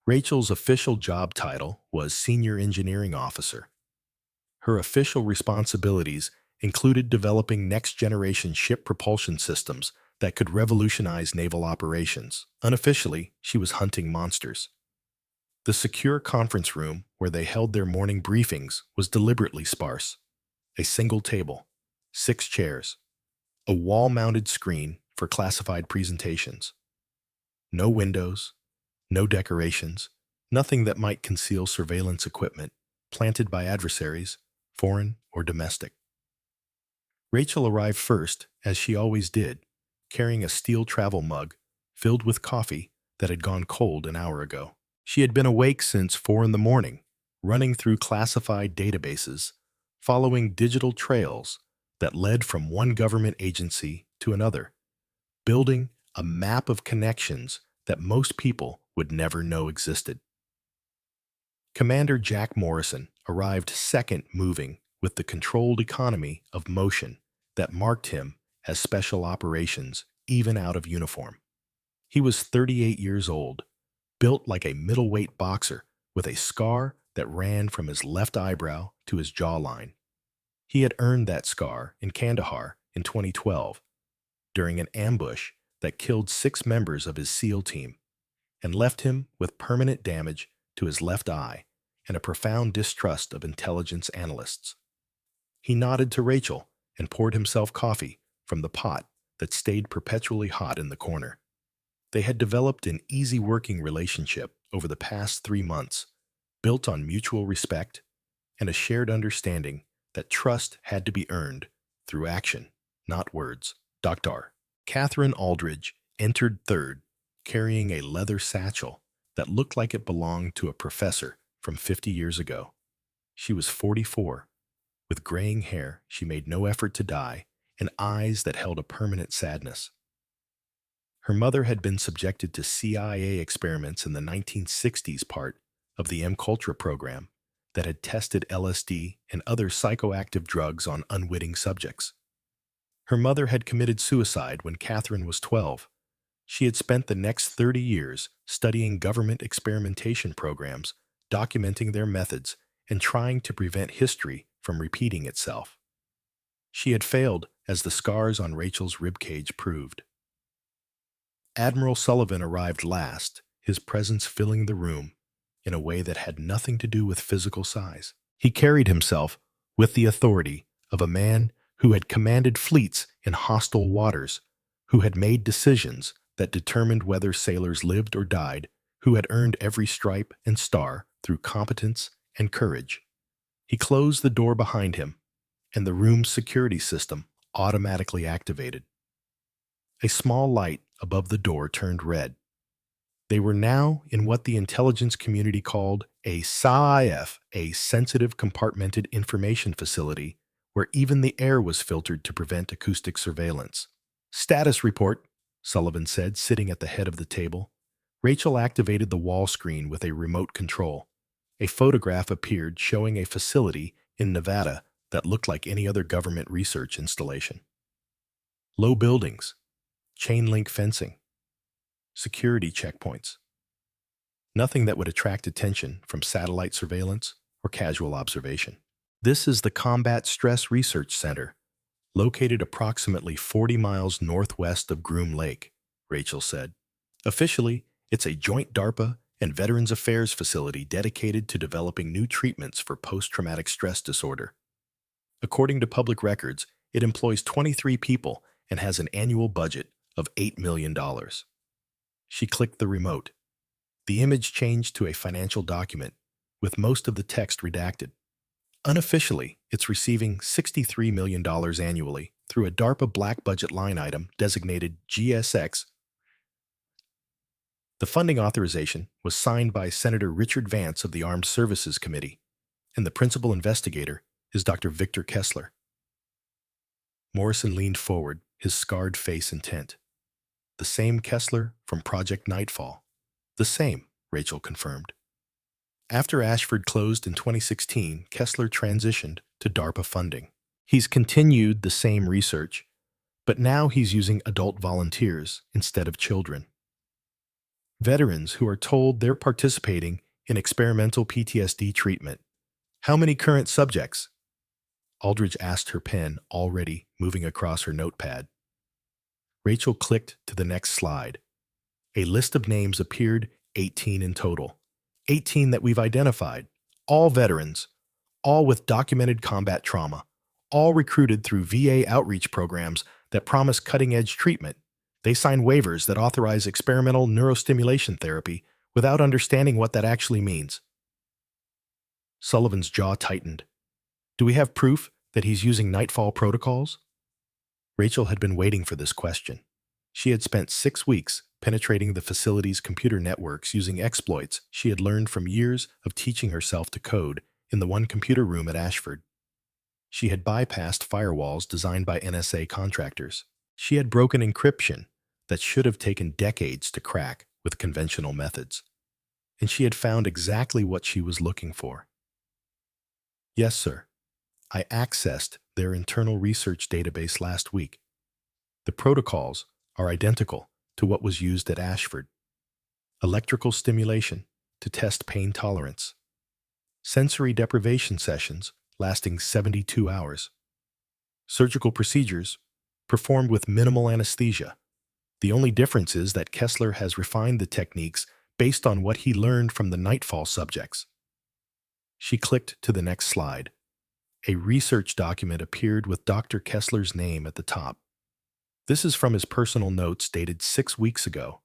Rachel's official job title was Senior Engineering Officer. Her official responsibilities included developing next-generation ship propulsion systems that could revolutionize naval operations. Unofficially, she was hunting monsters. The secure conference room where they held their morning briefings was deliberately sparse. A single table, 6 chairs, a wall-mounted screen for classified presentations. No windows, no decorations, nothing that might conceal surveillance equipment planted by adversaries, foreign or domestic. Rachel arrived first, as she always did, carrying a steel travel mug filled with coffee that had gone cold an hour ago. She had been awake since 4 in the morning, running through classified databases, following digital trails that led from one government agency to another, building a map of connections that most people would never know existed. Commander Jack Morrison arrived second, moving with the controlled economy of motion that marked him as special operations even out of uniform. He was 38 years old, built like a middleweight boxer with a scar that ran from his left eyebrow to his jawline. He had earned that scar in Kandahar in 2012 during an ambush that killed 6 members of his SEAL team and left him with permanent damage to his left eye and a profound distrust of intelligence analysts. He nodded to Rachel and poured himself coffee from the pot that stayed perpetually hot in the corner. They had developed an easy working relationship over the past 3 months, built on mutual respect and a shared understanding that trust had to be earned through action, not words. Dr. Catherine Aldridge entered third, carrying a leather satchel that looked like it belonged to a professor from 50 years ago. She was 44. With graying hair she made no effort to dye, and eyes that held a permanent sadness. Her mother had been subjected to CIA experiments in the 1960s, part of the M-Culture program that had tested LSD and other psychoactive drugs on unwitting subjects. Her mother had committed suicide when Catherine was 12. She had spent the next 30 years studying government experimentation programs, documenting their methods, and trying to prevent history from repeating itself. She had failed, as the scars on Rachel's ribcage proved. Admiral Sullivan arrived last, his presence filling the room in a way that had nothing to do with physical size. He carried himself with the authority of a man who had commanded fleets in hostile waters, who had made decisions that determined whether sailors lived or died, who had earned every stripe and star through competence and courage. He closed the door behind him, and the room's security system automatically activated. A small light above the door turned red. They were now in what the intelligence community called a SAIF, a sensitive compartmented information facility, where even the air was filtered to prevent acoustic surveillance. "Status report," Sullivan said, sitting at the head of the table. Rachel activated the wall screen with a remote control. A photograph appeared showing a facility in Nevada that looked like any other government research installation. Low buildings, chain-link fencing, security checkpoints. Nothing that would attract attention from satellite surveillance or casual observation. "This is the Combat Stress Research Center, located approximately 40 miles northwest of Groom Lake," Rachel said. "Officially, it's a joint DARPA and Veterans Affairs facility dedicated to developing new treatments for post-traumatic stress disorder. According to public records, it employs 23 people and has an annual budget of $8 million. She clicked the remote. The image changed to a financial document, with most of the text redacted. Unofficially, it's receiving $63 million annually through a DARPA black budget line item designated GSX. The funding authorization was signed by Senator Richard Vance of the Armed Services Committee, and the principal investigator is Dr. Victor Kessler. Morrison leaned forward, his scarred face intent. The same Kessler from Project Nightfall. The same, Rachel confirmed. After Ashford closed in 2016, Kessler transitioned to DARPA funding. He's continued the same research, but now he's using adult volunteers instead of children. Veterans who are told they're participating in experimental PTSD treatment. How many current subjects? Aldridge asked, her pen already moving across her notepad. Rachel clicked to the next slide. A list of names appeared, 18 in total. 18 that we've identified. All veterans, all with documented combat trauma, all recruited through VA outreach programs that promise cutting-edge treatment. They sign waivers that authorize experimental neurostimulation therapy without understanding what that actually means. Sullivan's jaw tightened. Do we have proof that he's using Nightfall protocols? Rachel had been waiting for this question. She had spent 6 weeks penetrating the facility's computer networks using exploits she had learned from years of teaching herself to code in the one computer room at Ashford. She had bypassed firewalls designed by NSA contractors. She had broken encryption that should have taken decades to crack with conventional methods. And she had found exactly what she was looking for. Yes, sir. I accessed their internal research database last week. The protocols are identical to what was used at Ashford. Electrical stimulation to test pain tolerance. Sensory deprivation sessions lasting 72 hours. Surgical procedures performed with minimal anesthesia. The only difference is that Kessler has refined the techniques based on what he learned from the Nightfall subjects. She clicked to the next slide. A research document appeared with Dr. Kessler's name at the top. This is from his personal notes dated 6 weeks ago.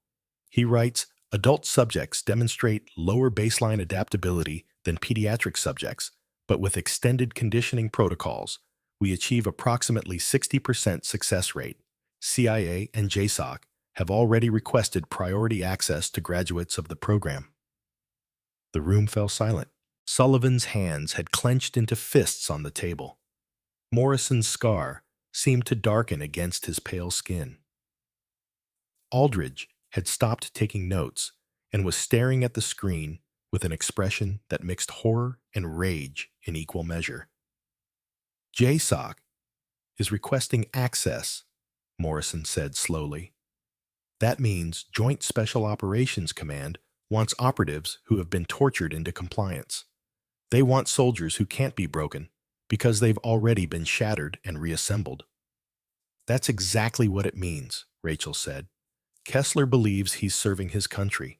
He writes, adult subjects demonstrate lower baseline adaptability than pediatric subjects, but with extended conditioning protocols, we achieve approximately 60% success rate. CIA and JSOC have already requested priority access to graduates of the program. The room fell silent. Sullivan's hands had clenched into fists on the table. Morrison's scar seemed to darken against his pale skin. Aldridge had stopped taking notes and was staring at the screen with an expression that mixed horror and rage in equal measure. JSOC is requesting access, Morrison said slowly. That means Joint Special Operations Command wants operatives who have been tortured into compliance. They want soldiers who can't be broken because they've already been shattered and reassembled. That's exactly what it means, Rachel said. Kessler believes he's serving his country.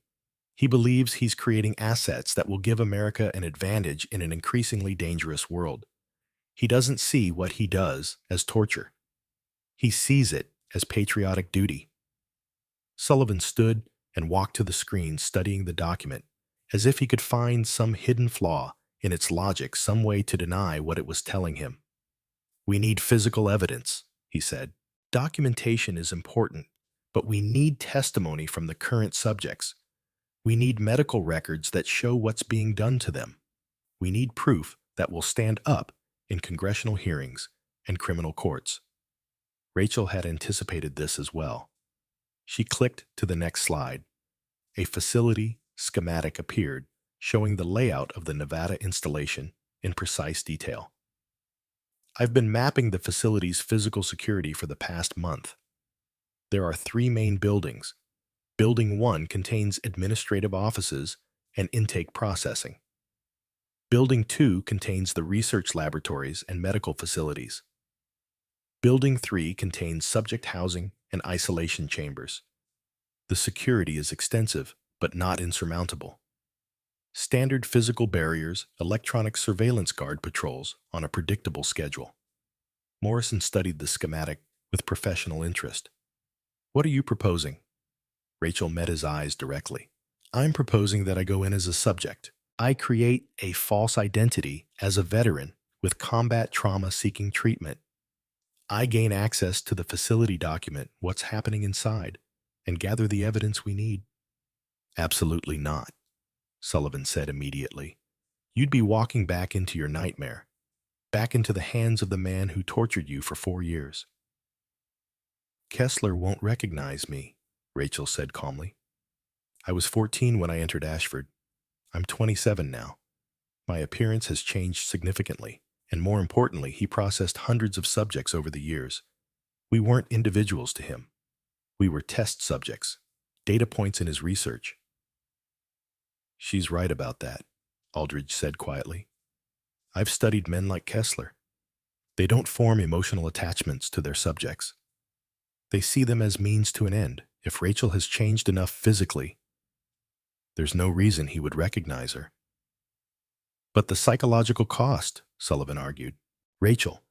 He believes he's creating assets that will give America an advantage in an increasingly dangerous world. He doesn't see what he does as torture. He sees it as patriotic duty. Sullivan stood and walked to the screen, studying the document, as if he could find some hidden flaw in its logic, some way to deny what it was telling him. We need physical evidence, he said. Documentation is important, but we need testimony from the current subjects. We need medical records that show what's being done to them. We need proof that will stand up in congressional hearings and criminal courts. Rachel had anticipated this as well. She clicked to the next slide. A facility schematic appeared, showing the layout of the Nevada installation in precise detail. I've been mapping the facility's physical security for the past month. There are 3 main buildings. Building 1 contains administrative offices and intake processing. Building 2 contains the research laboratories and medical facilities. Building 3 contains subject housing and isolation chambers. The security is extensive, but not insurmountable. Standard physical barriers, electronic surveillance guard patrols on a predictable schedule. Morrison studied the schematic with professional interest. What are you proposing? Rachel met his eyes directly. I'm proposing that I go in as a subject. I create a false identity as a veteran with combat trauma seeking treatment. I gain access to the facility document, what's happening inside, and gather the evidence we need. Absolutely not, Sullivan said immediately. You'd be walking back into your nightmare, back into the hands of the man who tortured you for 4 years. Kessler won't recognize me, Rachel said calmly. I was 14 when I entered Ashford. I'm 27 now. My appearance has changed significantly, and more importantly, he processed hundreds of subjects over the years. We weren't individuals to him. We were test subjects, data points in his research. She's right about that, Aldridge said quietly. I've studied men like Kessler. They don't form emotional attachments to their subjects. They see them as means to an end. If Rachel has changed enough physically, there's no reason he would recognize her. But the psychological cost, Sullivan argued. Rachel,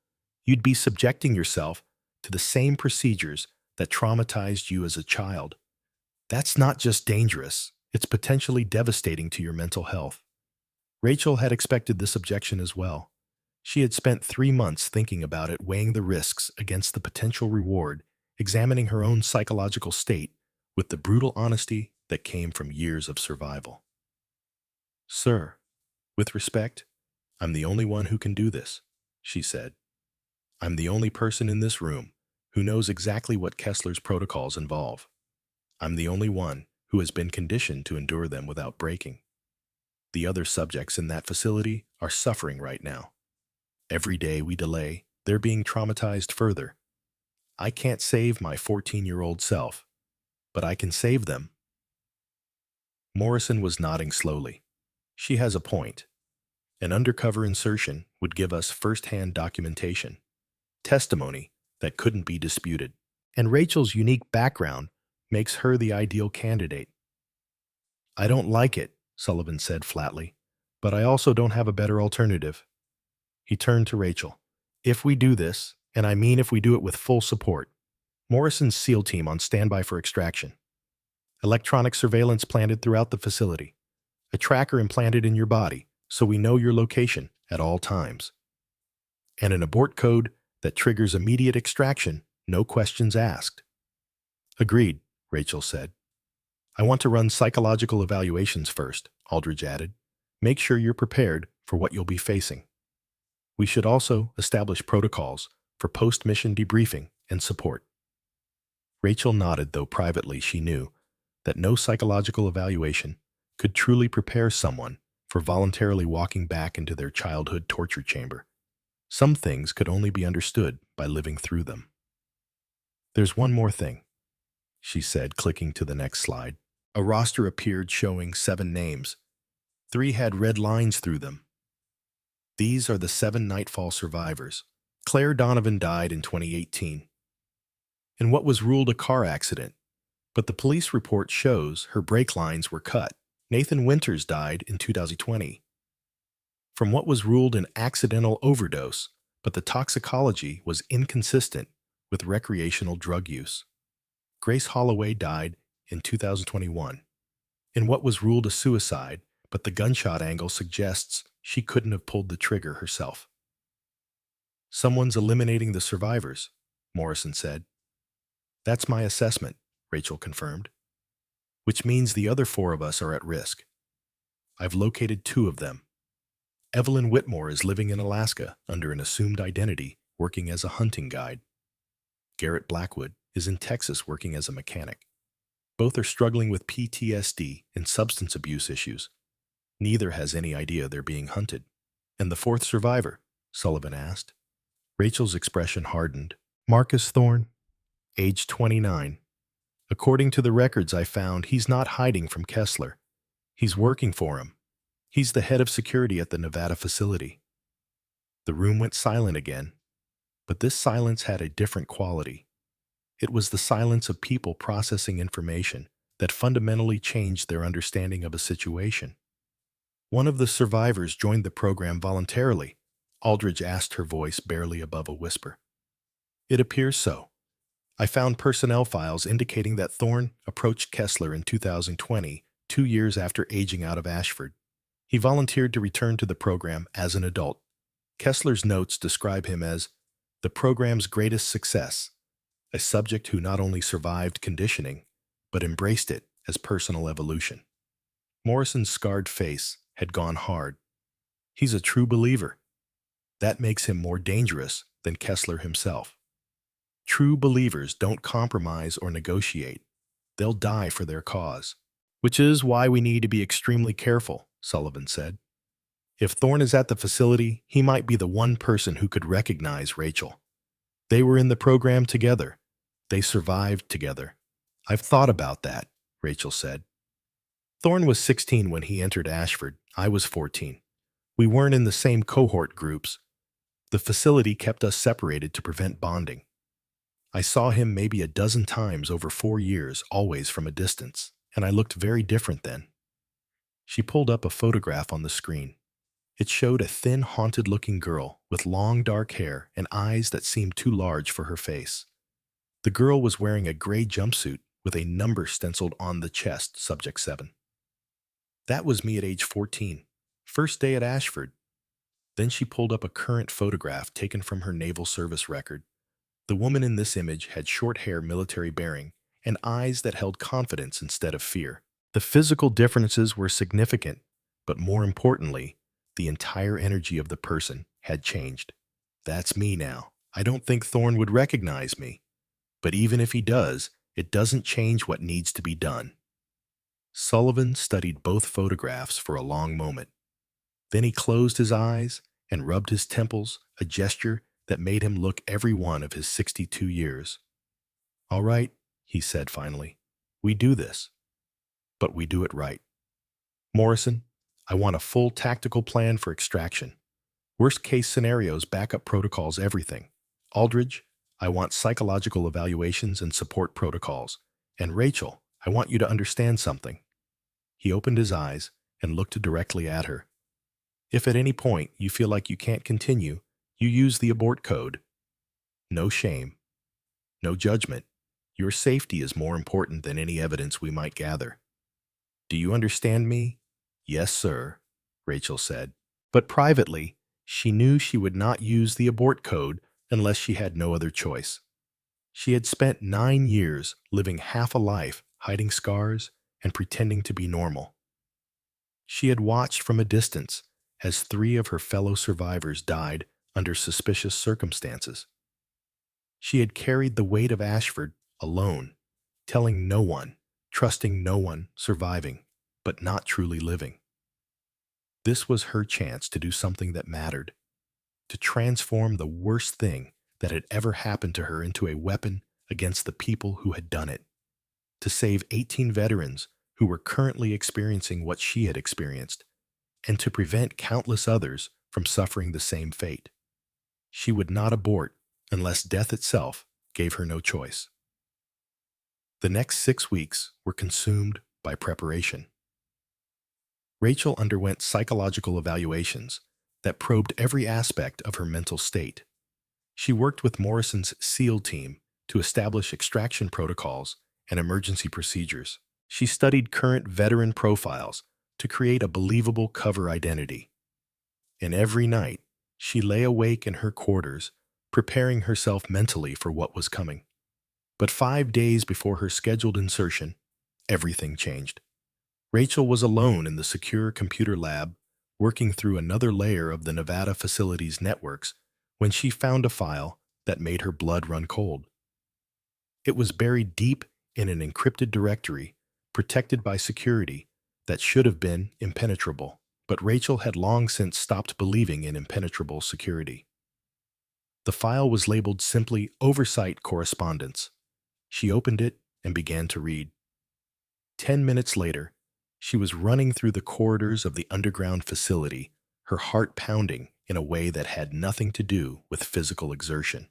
you'd be subjecting yourself to the same procedures that traumatized you as a child. That's not just dangerous, it's potentially devastating to your mental health. Rachel had expected this objection as well. She had spent 3 months thinking about it, weighing the risks against the potential reward, examining her own psychological state with the brutal honesty that came from years of survival. Sir, with respect, I'm the only one who can do this, she said. I'm the only person in this room who knows exactly what Kessler's protocols involve. I'm the only one who has been conditioned to endure them without breaking. The other subjects in that facility are suffering right now. Every day we delay, they're being traumatized further. I can't save my 14-year-old self, but I can save them. Morrison was nodding slowly. She has a point. An undercover insertion would give us first-hand documentation, testimony that couldn't be disputed. And Rachel's unique background makes her the ideal candidate. I don't like it, Sullivan said flatly, but I also don't have a better alternative. He turned to Rachel. If we do this, and I mean if we do it with full support, Morrison's SEAL team on standby for extraction. Electronic surveillance planted throughout the facility. A tracker implanted in your body, so we know your location at all times. And an abort code that triggers immediate extraction, no questions asked. Agreed, Rachel said. I want to run psychological evaluations first, Aldridge added. Make sure you're prepared for what you'll be facing. We should also establish protocols for post-mission debriefing and support. Rachel nodded, though privately she knew that no psychological evaluation could truly prepare someone for voluntarily walking back into their childhood torture chamber. Some things could only be understood by living through them. There's one more thing, she said, clicking to the next slide. A roster appeared showing 7 names. 3 had red lines through them. These are the 7 Nightfall survivors. Claire Donovan died in 2018 in what was ruled a car accident, but the police report shows her brake lines were cut. Nathan Winters died in 2020 from what was ruled an accidental overdose, but the toxicology was inconsistent with recreational drug use. Grace Holloway died in 2021 in what was ruled a suicide, but the gunshot angle suggests she couldn't have pulled the trigger herself. Someone's eliminating the survivors, Morrison said. That's my assessment, Rachel confirmed, which means the other 4 of us are at risk. I've located 2 of them. Evelyn Whitmore is living in Alaska under an assumed identity, working as a hunting guide. Garrett Blackwood is in Texas working as a mechanic. Both are struggling with PTSD and substance abuse issues. Neither has any idea they're being hunted. And the 4th survivor? Sullivan asked. Rachel's expression hardened. Marcus Thorne, age 29. According to the records I found, he's not hiding from Kessler. He's working for him. He's the head of security at the Nevada facility. The room went silent again, but this silence had a different quality. It was the silence of people processing information that fundamentally changed their understanding of a situation. One of the survivors joined the program voluntarily, Aldridge asked, her voice barely above a whisper. It appears so. I found personnel files indicating that Thorne approached Kessler in 2020, 2 years after aging out of Ashford. He volunteered to return to the program as an adult. Kessler's notes describe him as the program's greatest success, a subject who not only survived conditioning, but embraced it as personal evolution. Morrison's scarred face had gone hard. He's a true believer. That makes him more dangerous than Kessler himself. True believers don't compromise or negotiate. They'll die for their cause. Which is why we need to be extremely careful, Sullivan said. If Thorne is at the facility, he might be the one person who could recognize Rachel. They were in the program together. They survived together. I've thought about that, Rachel said. Thorne was 16 when he entered Ashford. I was 14. We weren't in the same cohort groups. The facility kept us separated to prevent bonding. I saw him maybe a dozen times over 4 years, always from a distance, and I looked very different then. She pulled up a photograph on the screen. It showed a thin, haunted-looking girl with long, dark hair and eyes that seemed too large for her face. The girl was wearing a gray jumpsuit with a number stenciled on the chest, Subject 7. That was me at age 14, first day at Ashford. Then she pulled up a current photograph taken from her naval service record. The woman in this image had short hair, military bearing, and eyes that held confidence instead of fear. The physical differences were significant, but more importantly, the entire energy of the person had changed. That's me now. I don't think Thorne would recognize me. But even if he does, it doesn't change what needs to be done. Sullivan studied both photographs for a long moment. Then he closed his eyes and rubbed his temples, a gesture that made him look every one of his 62 years. All right, he said finally. We do this. But we do it right. Morrison, I want a full tactical plan for extraction. Worst case scenarios, backup protocols, everything. Aldridge, I want psychological evaluations and support protocols. And Rachel, I want you to understand something. He opened his eyes and looked directly at her. If at any point you feel like you can't continue, you use the abort code. No shame. No judgment. Your safety is more important than any evidence we might gather. Do you understand me? Yes, sir, Rachel said. But privately, she knew she would not use the abort code unless she had no other choice. She had spent 9 years living half a life, hiding scars and pretending to be normal. She had watched from a distance as 3 of her fellow survivors died under suspicious circumstances. She had carried the weight of Ashford alone, telling no one, trusting no one, surviving, but not truly living. This was her chance to do something that mattered, to transform the worst thing that had ever happened to her into a weapon against the people who had done it, to save 18 veterans who were currently experiencing what she had experienced, and to prevent countless others from suffering the same fate. She would not abort unless death itself gave her no choice. The next 6 weeks were consumed by preparation. Rachel underwent psychological evaluations that probed every aspect of her mental state. She worked with Morrison's SEAL team to establish extraction protocols and emergency procedures. She studied current veteran profiles to create a believable cover identity. And every night, she lay awake in her quarters, preparing herself mentally for what was coming. But 5 days before her scheduled insertion, everything changed. Rachel was alone in the secure computer lab, working through another layer of the Nevada facility's networks, when she found a file that made her blood run cold. It was buried deep in an encrypted directory, protected by security, that should have been impenetrable, but Rachel had long since stopped believing in impenetrable security. The file was labeled simply Oversight Correspondence. She opened it and began to read. 10 minutes later, she was running through the corridors of the underground facility, her heart pounding in a way that had nothing to do with physical exertion.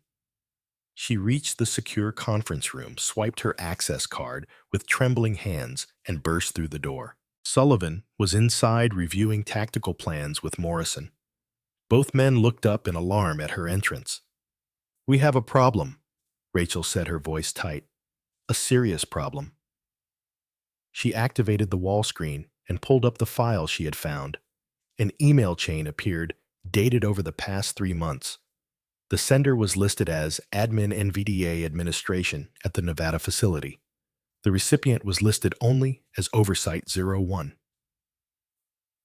She reached the secure conference room, swiped her access card with trembling hands, and burst through the door. Sullivan was inside reviewing tactical plans with Morrison. Both men looked up in alarm at her entrance. "We have a problem," Rachel said, her voice tight. "A serious problem." She activated the wall screen and pulled up the file she had found. An email chain appeared dated over the past 3 months. The sender was listed as Admin NVDA Administration at the Nevada facility. The recipient was listed only as Oversight 01.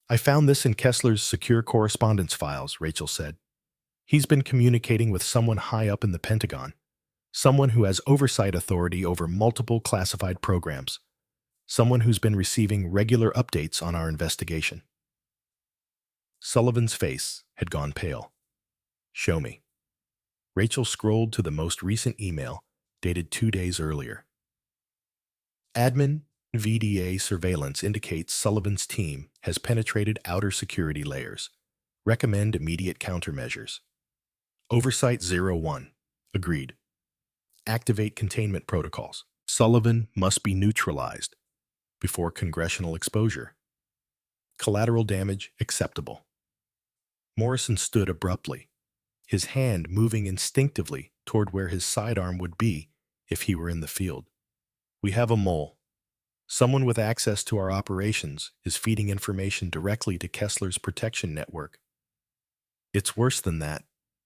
I found this in Kessler's secure correspondence files, Rachel said. He's been communicating with someone high up in the Pentagon, someone who has oversight authority over multiple classified programs, someone who's been receiving regular updates on our investigation. Sullivan's face had gone pale. Show me. Rachel scrolled to the most recent email, dated 2 days earlier. Admin VDA surveillance indicates Sullivan's team has penetrated outer security layers. Recommend immediate countermeasures. Oversight 01. Agreed. Activate containment protocols. Sullivan must be neutralized before congressional exposure. Collateral damage acceptable. Morrison stood abruptly, his hand moving instinctively toward where his sidearm would be if he were in the field. We have a mole. Someone with access to our operations is feeding information directly to Kessler's protection network. It's worse than that,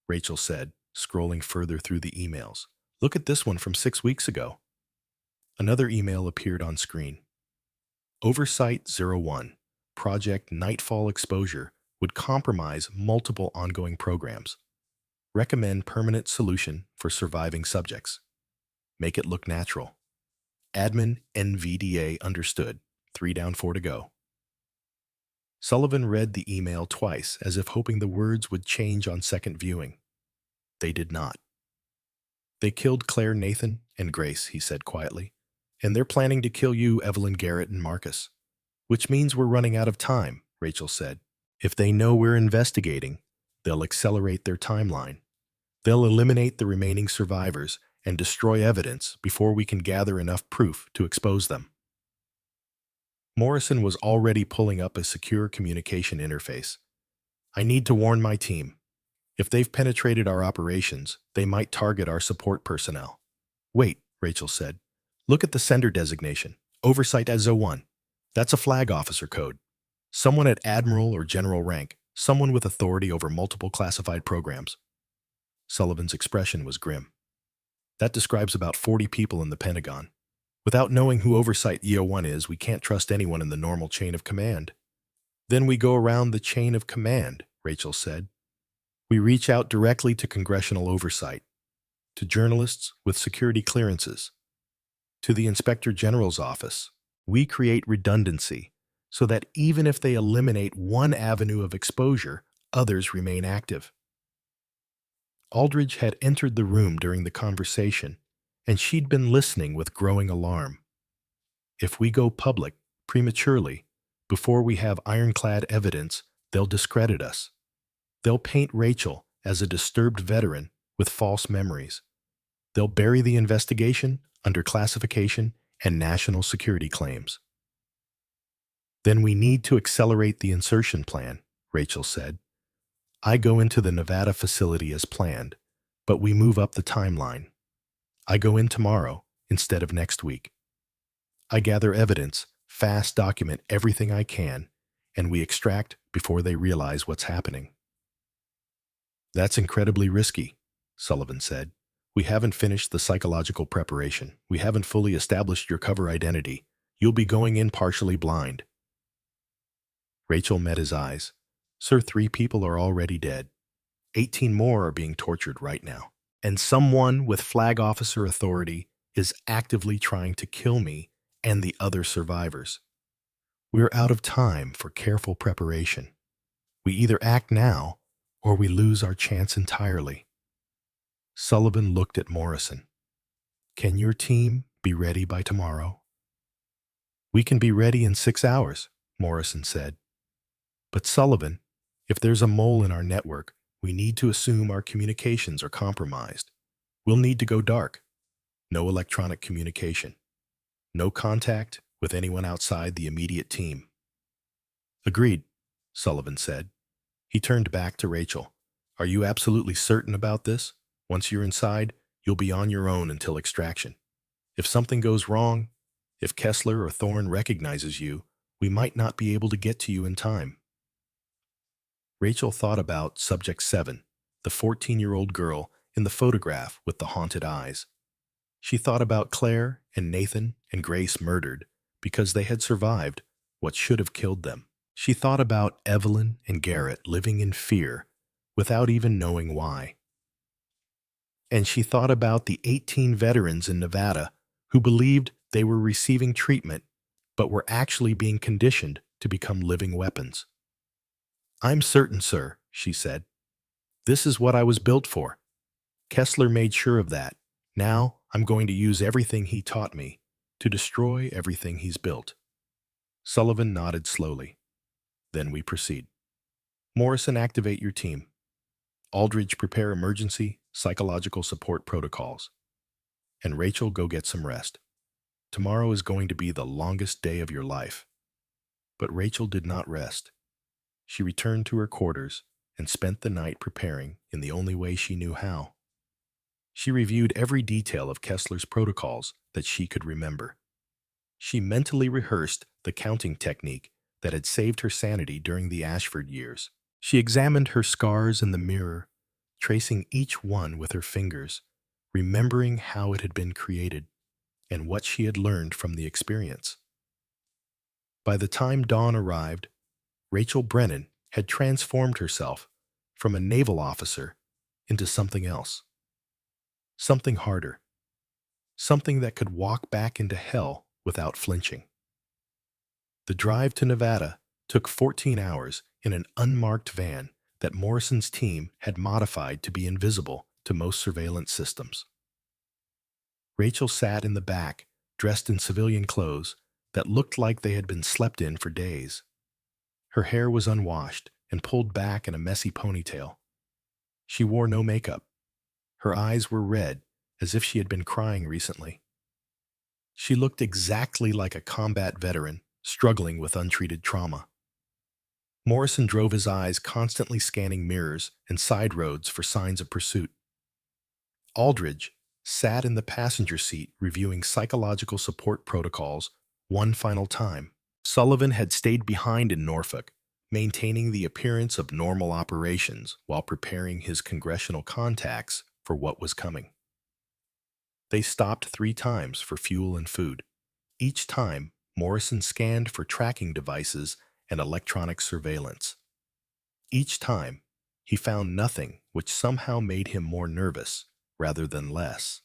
Rachel said, scrolling further through the emails. Look at this one from 6 weeks ago. Another email appeared on screen. Oversight 01. Project Nightfall Exposure would compromise multiple ongoing programs. Recommend permanent solution for surviving subjects. Make it look natural. Admin NVDA understood. 3 down, 4 to go. Sullivan read the email twice, as if hoping the words would change on second viewing. They did not. They killed Claire, Nathan, and Grace, he said quietly. And they're planning to kill you, Evelyn, Garrett, and Marcus. Which means we're running out of time, Rachel said. If they know we're investigating, they'll accelerate their timeline. They'll eliminate the remaining survivors and destroy evidence before we can gather enough proof to expose them. Morrison was already pulling up a secure communication interface. I need to warn my team. If they've penetrated our operations, they might target our support personnel. Wait, Rachel said. Look at the sender designation, Oversight as 01. That's a flag officer code. Someone at Admiral or General rank, someone with authority over multiple classified programs. Sullivan's expression was grim. That describes about 40 people in the Pentagon. Without knowing who Oversight EO1 is, we can't trust anyone in the normal chain of command. Then we go around the chain of command, Rachel said. We reach out directly to congressional oversight, to journalists with security clearances, to the Inspector General's office. We create redundancy so that even if they eliminate one avenue of exposure, others remain active. Aldridge had entered the room during the conversation, and she'd been listening with growing alarm. If we go public prematurely, before we have ironclad evidence, they'll discredit us. They'll paint Rachel as a disturbed veteran with false memories. They'll bury the investigation under classification and national security claims. Then we need to accelerate the insertion plan, Rachel said. I go into the Nevada facility as planned, but we move up the timeline. I go in tomorrow instead of next week. I gather evidence, fast document everything I can, and we extract before they realize what's happening. That's incredibly risky, Sullivan said. We haven't finished the psychological preparation. We haven't fully established your cover identity. You'll be going in partially blind. Rachel met his eyes. Sir, 3 people are already dead. 18 more are being tortured right now. And someone with flag officer authority is actively trying to kill me and the other survivors. We're out of time for careful preparation. We either act now or we lose our chance entirely. Sullivan looked at Morrison. Can your team be ready by tomorrow? We can be ready in 6 hours, Morrison said. But Sullivan, if there's a mole in our network, we need to assume our communications are compromised. We'll need to go dark. No electronic communication. No contact with anyone outside the immediate team. Agreed, Sullivan said. He turned back to Rachel. Are you absolutely certain about this? Once you're inside, you'll be on your own until extraction. If something goes wrong, if Kessler or Thorne recognizes you, we might not be able to get to you in time. Rachel thought about Subject 7, the 14-year-old girl in the photograph with the haunted eyes. She thought about Claire and Nathan and Grace murdered because they had survived what should have killed them. She thought about Evelyn and Garrett living in fear without even knowing why. And she thought about the 18 veterans in Nevada who believed they were receiving treatment but were actually being conditioned to become living weapons. "I'm certain, sir," she said. "This is what I was built for. Kessler made sure of that. Now I'm going to use everything he taught me to destroy everything he's built." Sullivan nodded slowly. "Then we proceed. Morrison, activate your team. Aldridge, prepare emergency psychological support protocols. And Rachel, go get some rest. Tomorrow is going to be the longest day of your life." But Rachel did not rest. She returned to her quarters and spent the night preparing in the only way she knew how. She reviewed every detail of Kessler's protocols that she could remember. She mentally rehearsed the counting technique that had saved her sanity during the Ashford years. She examined her scars in the mirror, tracing each one with her fingers, remembering how it had been created and what she had learned from the experience. By the time dawn arrived, Rachel Brennan had transformed herself from a naval officer into something else. Something harder. Something that could walk back into hell without flinching. The drive to Nevada took 14 hours in an unmarked van that Morrison's team had modified to be invisible to most surveillance systems. Rachel sat in the back, dressed in civilian clothes that looked like they had been slept in for days. Her hair was unwashed and pulled back in a messy ponytail. She wore no makeup. Her eyes were red, as if she had been crying recently. She looked exactly like a combat veteran struggling with untreated trauma. Morrison drove his eyes, constantly scanning mirrors and side roads for signs of pursuit. Aldridge sat in the passenger seat reviewing psychological support protocols one final time. Sullivan had stayed behind in Norfolk, maintaining the appearance of normal operations while preparing his congressional contacts for what was coming. They stopped 3 times for fuel and food. Each time, Morrison scanned for tracking devices and electronic surveillance. Each time, he found nothing, which somehow made him more nervous rather than less.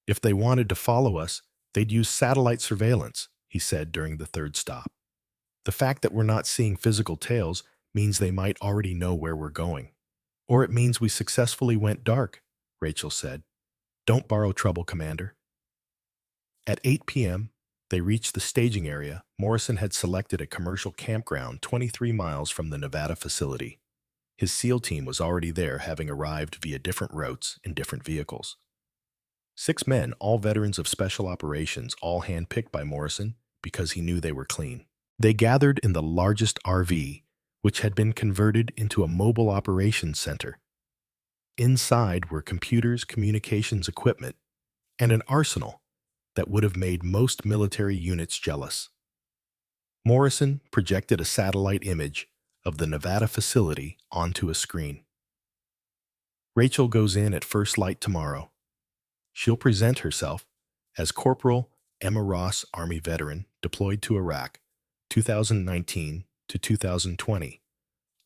"If they wanted to follow us, they'd use satellite surveillance," he said during the 3rd stop. "The fact that we're not seeing physical tails means they might already know where we're going. Or it means we successfully went dark," Rachel said. "Don't borrow trouble, Commander." At 8 p.m., they reached the staging area. Morrison had selected a commercial campground 23 miles from the Nevada facility. His SEAL team was already there, having arrived via different routes in different vehicles. 6 men, all veterans of special operations, all handpicked by Morrison because he knew they were clean. They gathered in the largest RV, which had been converted into a mobile operations center. Inside were computers, communications equipment, and an arsenal that would have made most military units jealous. Morrison projected a satellite image of the Nevada facility onto a screen. "Rachel goes in at first light tomorrow. She'll present herself as Corporal Emma Ross, Army veteran, deployed to Iraq, 2019 to 2020.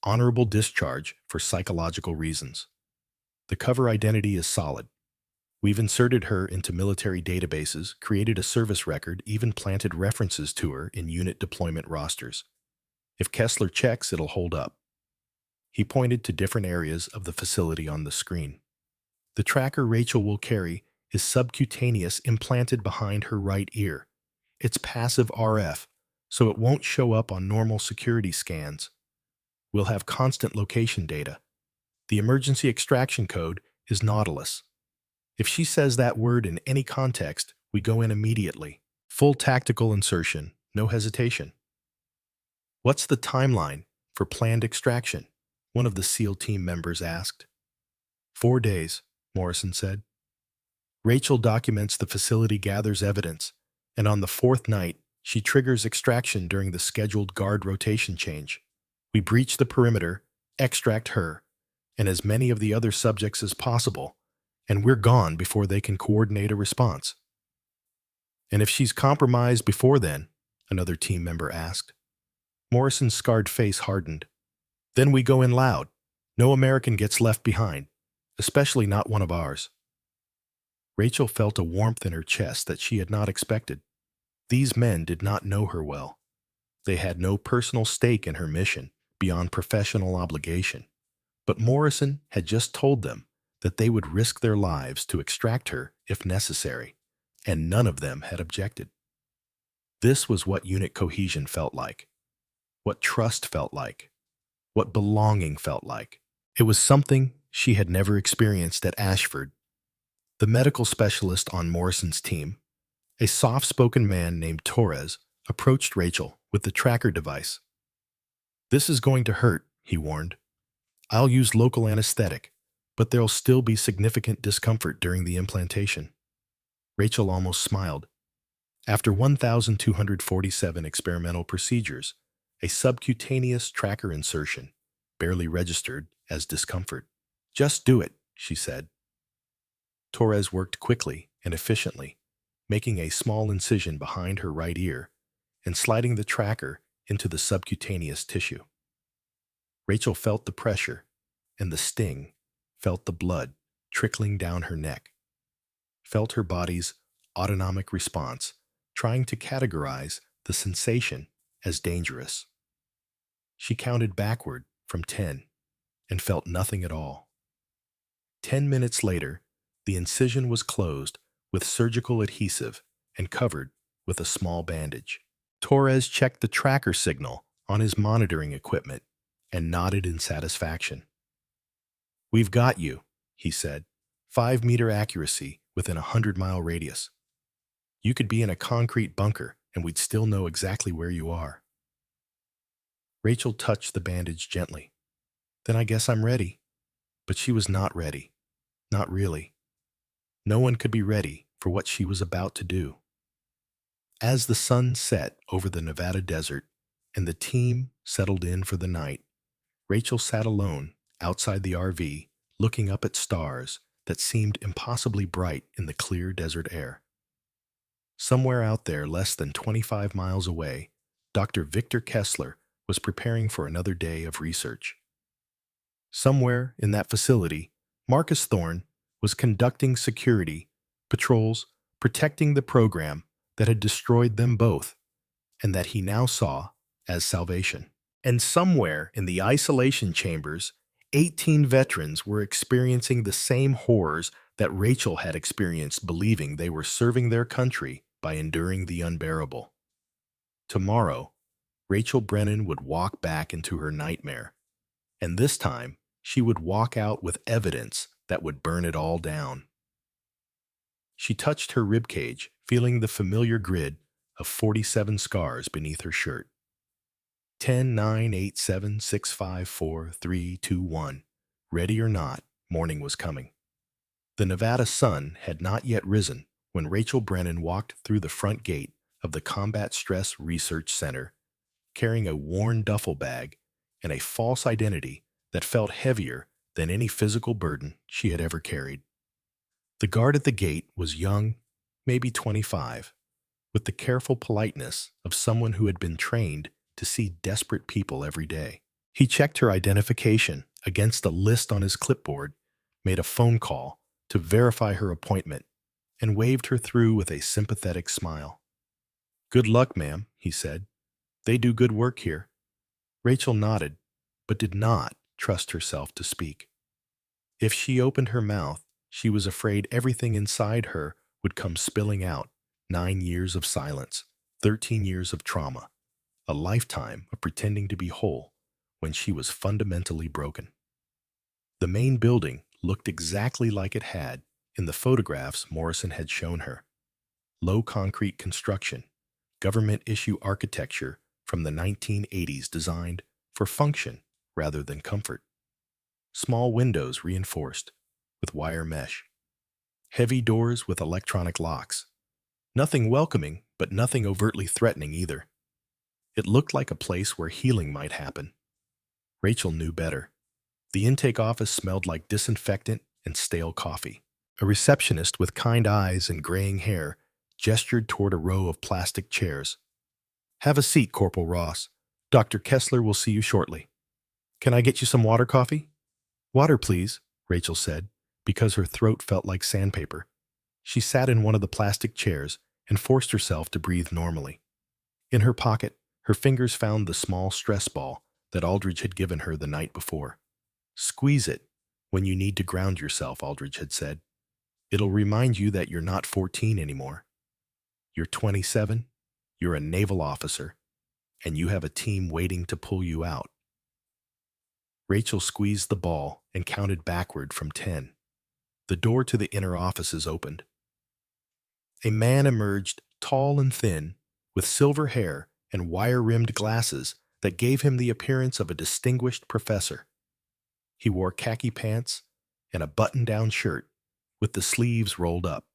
Honorable discharge for psychological reasons. The cover identity is solid. We've inserted her into military databases, created a service record, even planted references to her in unit deployment rosters. If Kessler checks, it'll hold up." He pointed to different areas of the facility on the screen. "The tracker Rachel will carry is subcutaneous, implanted behind her right ear. It's passive RF, so it won't show up on normal security scans. We'll have constant location data. The emergency extraction code is Nautilus. If she says that word in any context, we go in immediately. Full tactical insertion, no hesitation." "What's the timeline for planned extraction?" one of the SEAL team members asked. 4 days, Morrison said. "Rachel documents the facility, gathers evidence, and on the 4th night, she triggers extraction during the scheduled guard rotation change. We breach the perimeter, extract her, and as many of the other subjects as possible, and we're gone before they can coordinate a response. And if she's compromised before then, another team member asked. Morrison's scarred face hardened. Then we go in loud. No American gets left behind, especially not one of ours. Rachel felt a warmth in her chest that she had not expected. These men did not know her well. They had no personal stake in her mission beyond professional obligation. But Morrison had just told them that they would risk their lives to extract her if necessary, and none of them had objected. This was what unit cohesion felt like, what trust felt like, what belonging felt like. It was something she had never experienced at Ashford. The medical specialist on Morrison's team, a soft-spoken man named Torres, approached Rachel with the tracker device. "This is going to hurt," he warned. "I'll use local anesthetic, but there'll still be significant discomfort during the implantation." Rachel almost smiled. After 1,247 experimental procedures, a subcutaneous tracker insertion barely registered as discomfort. "Just do it," she said. Torres worked quickly and efficiently, making a small incision behind her right ear and sliding the tracker into the subcutaneous tissue. Rachel felt the pressure and the sting, felt the blood trickling down her neck, felt her body's autonomic response trying to categorize the sensation as dangerous. She counted backward from 10 and felt nothing at all. 10 minutes later, the incision was closed with surgical adhesive and covered with a small bandage. Torres checked the tracker signal on his monitoring equipment and nodded in satisfaction. "We've got you," he said. 5-meter accuracy within a 100-mile radius. You could be in a concrete bunker and we'd still know exactly where you are. Rachel touched the bandage gently. "Then I guess I'm ready." But she was not ready. Not really. No one could be ready for what she was about to do. As the sun set over the Nevada desert and the team settled in for the night, Rachel sat alone outside the RV, looking up at stars that seemed impossibly bright in the clear desert air. Somewhere out there, less than 25 miles away, Dr. Victor Kessler was preparing for another day of research. Somewhere in that facility, Marcus Thorne was conducting security patrols, protecting the program that had destroyed them both and that he now saw as salvation. And somewhere in the isolation chambers, 18 veterans were experiencing the same horrors that Rachel had experienced, believing they were serving their country by enduring the unbearable. Tomorrow, Rachel Brennan would walk back into her nightmare, and this time she would walk out with evidence that would burn it all down. She touched her ribcage, feeling the familiar grid of 47 scars beneath her shirt. 10, 9, 8, 7, 6, 5, 4, 3, 2, 1. Ready or not, morning was coming. The Nevada sun had not yet risen when Rachel Brennan walked through the front gate of the Combat Stress Research Center, carrying a worn duffel bag and a false identity that felt heavier than any physical burden she had ever carried. The guard at the gate was young, maybe 25, with the careful politeness of someone who had been trained to see desperate people every day. He checked her identification against a list on his clipboard, made a phone call to verify her appointment, and waved her through with a sympathetic smile. "Good luck, ma'am," he said. "They do good work here." Rachel nodded, but did not trust herself to speak. If she opened her mouth, she was afraid everything inside her would come spilling out. 9 years of silence, 13 years of trauma, a lifetime of pretending to be whole when she was fundamentally broken. The main building looked exactly like it had in the photographs Morrison had shown her. Low concrete construction, government-issue architecture from the 1980s designed for function rather than comfort. Small windows reinforced with wire mesh. Heavy doors with electronic locks. Nothing welcoming, but nothing overtly threatening either. It looked like a place where healing might happen. Rachel knew better. The intake office smelled like disinfectant and stale coffee. A receptionist with kind eyes and graying hair gestured toward a row of plastic chairs. "Have a seat, Corporal Ross. Dr. Kessler will see you shortly." "Can I get you some water, coffee?" "Water, please," Rachel said, because her throat felt like sandpaper. She sat in one of the plastic chairs and forced herself to breathe normally. In her pocket, her fingers found the small stress ball that Aldridge had given her the night before. "Squeeze it when you need to ground yourself," Aldridge had said. "It'll remind you that you're not 14 anymore. You're 27, you're a naval officer, and you have a team waiting to pull you out." Rachel squeezed the ball and counted backward from 10. The door to the inner offices opened. A man emerged, tall and thin, with silver hair and wire-rimmed glasses that gave him the appearance of a distinguished professor. He wore khaki pants and a button-down shirt with the sleeves rolled up.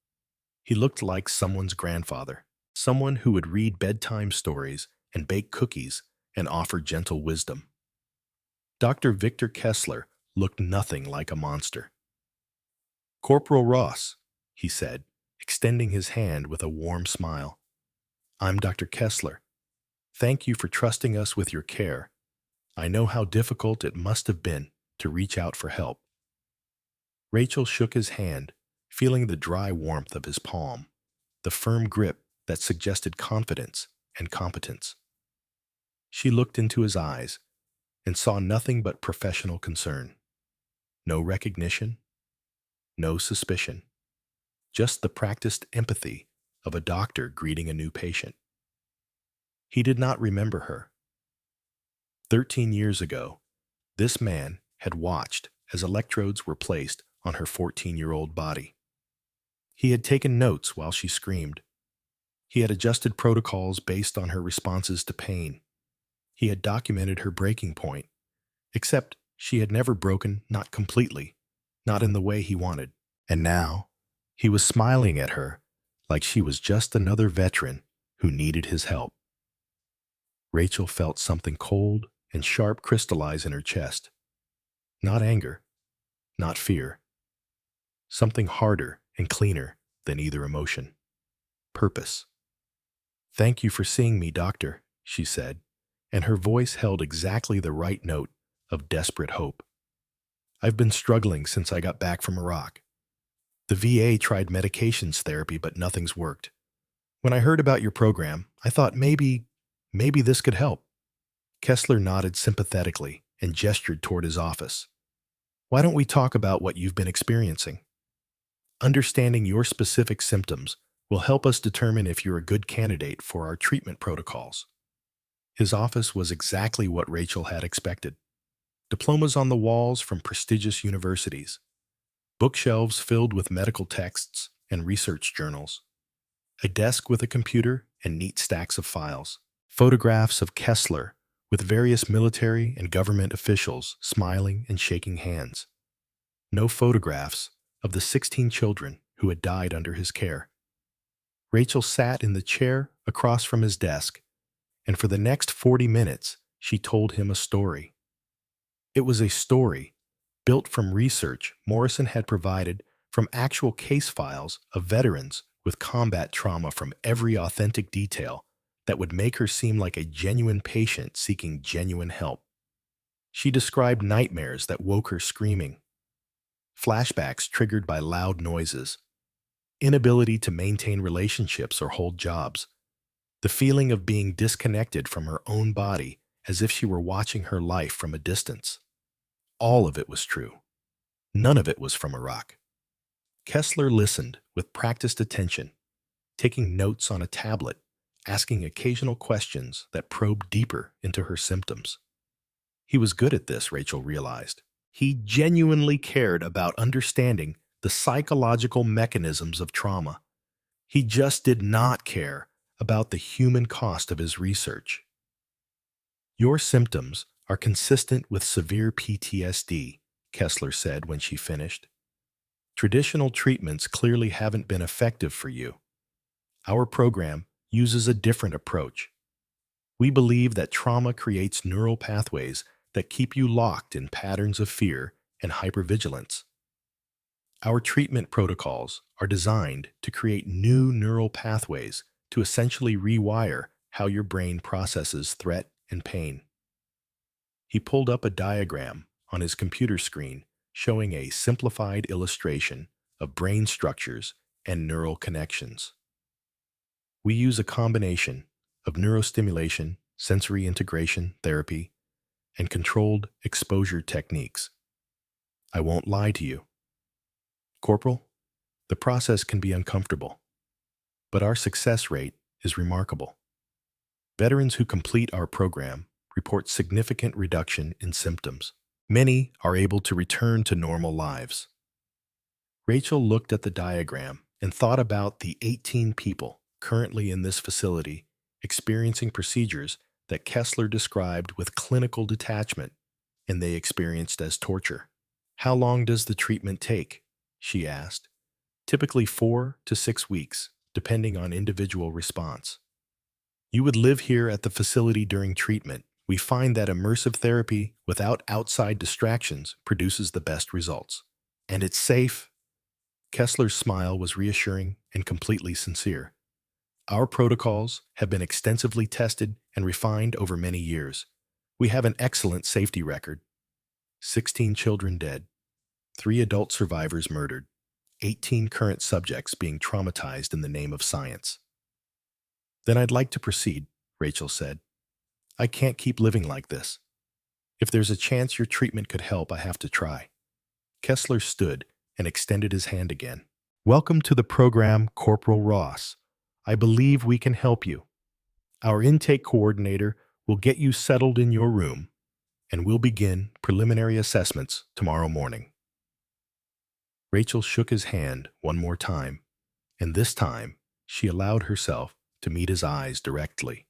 He looked like someone's grandfather, someone who would read bedtime stories and bake cookies and offer gentle wisdom. Dr. Victor Kessler looked nothing like a monster. "Corporal Ross," he said, extending his hand with a warm smile. "I'm Dr. Kessler. Thank you for trusting us with your care. I know how difficult it must have been to reach out for help." Rachel shook his hand, feeling the dry warmth of his palm, the firm grip that suggested confidence and competence. She looked into his eyes and saw nothing but professional concern. No recognition, no suspicion, just the practiced empathy of a doctor greeting a new patient. He did not remember her. 13 years ago, this man had watched as electrodes were placed on her 14-year-old body. He had taken notes while she screamed. He had adjusted protocols based on her responses to pain. He had documented her breaking point, except she had never broken, not completely, not in the way he wanted. And now, he was smiling at her like she was just another veteran who needed his help. Rachel felt something cold and sharp crystallize in her chest. Not anger, not fear. Something harder and cleaner than either emotion. Purpose. "Thank you for seeing me, doctor," she said, and her voice held exactly the right note of desperate hope. "I've been struggling since I got back from Iraq. The VA tried medications therapy, but nothing's worked. When I heard about your program, I thought maybe this could help." Kessler nodded sympathetically and gestured toward his office. "Why don't we talk about what you've been experiencing? Understanding your specific symptoms will help us determine if you're a good candidate for our treatment protocols." His office was exactly what Rachel had expected. Diplomas on the walls from prestigious universities, bookshelves filled with medical texts and research journals, a desk with a computer and neat stacks of files, photographs of Kessler with various military and government officials smiling and shaking hands. No photographs of the 16 children who had died under his care. Rachel sat in the chair across from his desk, and for the next 40 minutes, she told him a story. It was a story built from research Morrison had provided from actual case files of veterans with combat trauma from every authentic detail that would make her seem like a genuine patient seeking genuine help. She described nightmares that woke her screaming, flashbacks triggered by loud noises, inability to maintain relationships or hold jobs, the feeling of being disconnected from her own body as if she were watching her life from a distance. All of it was true. None of it was from Iraq. Kessler listened with practiced attention, taking notes on a tablet, asking occasional questions that probed deeper into her symptoms. He was good at this, Rachel realized. He genuinely cared about understanding the psychological mechanisms of trauma. He just did not care about the human cost of his research. "Your symptoms are consistent with severe PTSD," Kessler said when she finished. "Traditional treatments clearly haven't been effective for you. Our program uses a different approach. We believe that trauma creates neural pathways that keep you locked in patterns of fear and hypervigilance. Our treatment protocols are designed to create new neural pathways to essentially rewire how your brain processes threat and pain. He pulled up a diagram on his computer screen showing a simplified illustration of brain structures and neural connections. We use a combination of neurostimulation, sensory integration therapy, and controlled exposure techniques. I won't lie to you, Corporal, the process can be uncomfortable, but our success rate is remarkable. Veterans who complete our program report significant reduction in symptoms. Many are able to return to normal lives. Rachel looked at the diagram and thought about the 18 people currently in this facility experiencing procedures that Kessler described with clinical detachment and they experienced as torture. How long does the treatment take? She asked. Typically 4 to 6 weeks, depending on individual response. You would live here at the facility during treatment. We find that immersive therapy without outside distractions produces the best results. And it's safe. Kessler's smile was reassuring and completely sincere. Our protocols have been extensively tested and refined over many years. We have an excellent safety record. 16 children dead, 3 adult survivors murdered, 18 current subjects being traumatized in the name of science. Then I'd like to proceed, Rachel said. I can't keep living like this. If there's a chance your treatment could help, I have to try. Kessler stood and extended his hand again. Welcome to the program, Corporal Ross. I believe we can help you. Our intake coordinator will get you settled in your room, and we'll begin preliminary assessments tomorrow morning. Rachel shook his hand one more time, and this time she allowed herself to meet his eyes directly.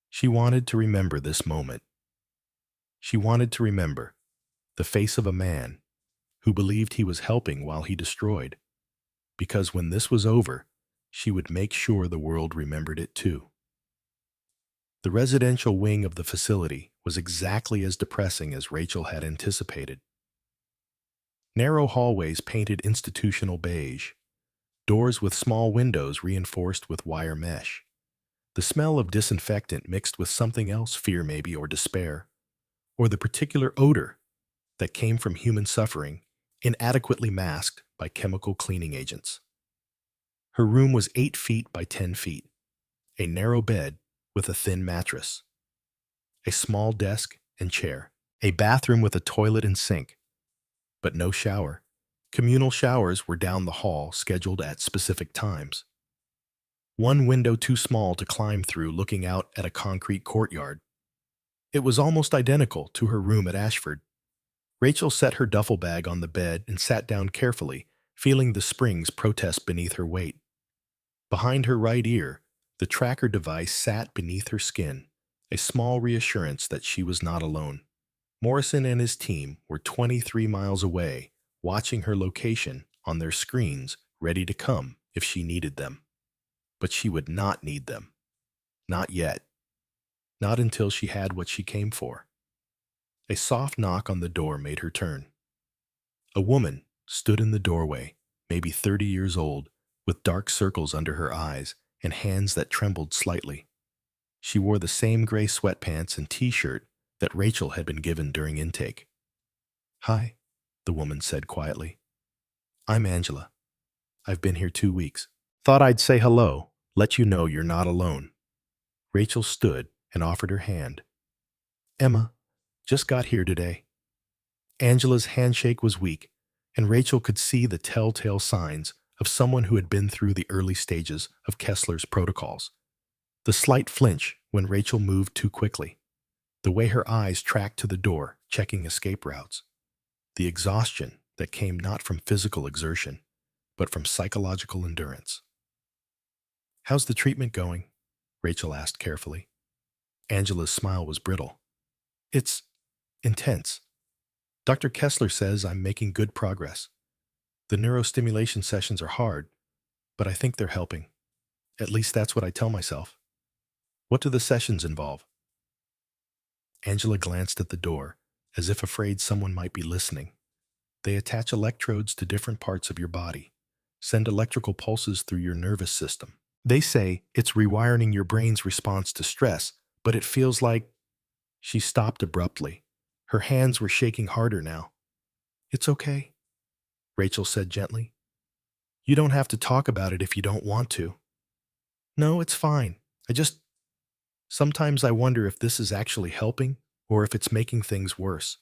She wanted to remember this moment. She wanted to remember the face of a man who believed he was helping while he destroyed, because when this was over, she would make sure the world remembered it too. The residential wing of the facility was exactly as depressing as Rachel had anticipated. Narrow hallways painted institutional beige, doors with small windows reinforced with wire mesh. The smell of disinfectant mixed with something else, fear maybe, or despair, or the particular odor that came from human suffering, inadequately masked by chemical cleaning agents. Her room was 8 feet by 10 feet, a narrow bed with a thin mattress, a small desk and chair, a bathroom with a toilet and sink, but no shower. Communal showers were down the hall, scheduled at specific times. One window too small to climb through, looking out at a concrete courtyard. It was almost identical to her room at Ashford. Rachel set her duffel bag on the bed and sat down carefully, feeling the springs protest beneath her weight. Behind her right ear, the tracker device sat beneath her skin, a small reassurance that she was not alone. Morrison and his team were 23 miles away, watching her location on their screens, ready to come if she needed them. But she would not need them. Not yet. Not until she had what she came for. A soft knock on the door made her turn. A woman stood in the doorway, maybe 30 years old, with dark circles under her eyes and hands that trembled slightly. She wore the same gray sweatpants and t-shirt that Rachel had been given during intake. Hi, the woman said quietly. I'm Angela. I've been here 2 weeks. Thought I'd say hello, let you know you're not alone. Rachel stood and offered her hand. Emma, just got here today. Angela's handshake was weak, and Rachel could see the telltale signs of someone who had been through the early stages of Kessler's protocols. The slight flinch when Rachel moved too quickly. The way her eyes tracked to the door, checking escape routes. The exhaustion that came not from physical exertion, but from psychological endurance. How's the treatment going? Rachel asked carefully. Angela's smile was brittle. It's intense. Dr. Kessler says I'm making good progress. The neurostimulation sessions are hard, but I think they're helping. At least that's what I tell myself. What do the sessions involve? Angela glanced at the door, as if afraid someone might be listening. They attach electrodes to different parts of your body, send electrical pulses through your nervous system. They say it's rewiring your brain's response to stress, but it feels like... She stopped abruptly. Her hands were shaking harder now. It's okay, Rachel said gently. You don't have to talk about it if you don't want to. No, it's fine. Sometimes I wonder if this is actually helping or if it's making things worse.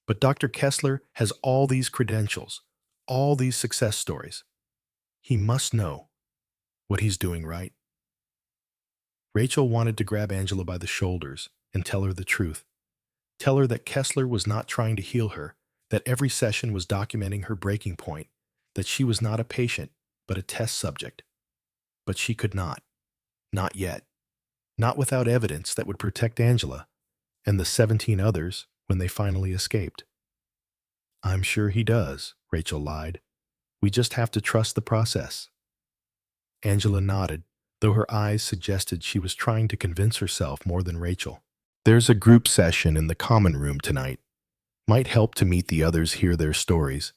But Dr. Kessler has all these credentials, all these success stories. He must know what he's doing right. Rachel wanted to grab Angela by the shoulders and tell her the truth. Tell her that Kessler was not trying to heal her, that every session was documenting her breaking point, that she was not a patient, but a test subject. But she could not. Not yet. Not without evidence that would protect Angela and the 17 others when they finally escaped. I'm sure he does, Rachel lied. We just have to trust the process. Angela nodded, though her eyes suggested she was trying to convince herself more than Rachel. There's a group session in the common room tonight. Might help to meet the others, hear their stories.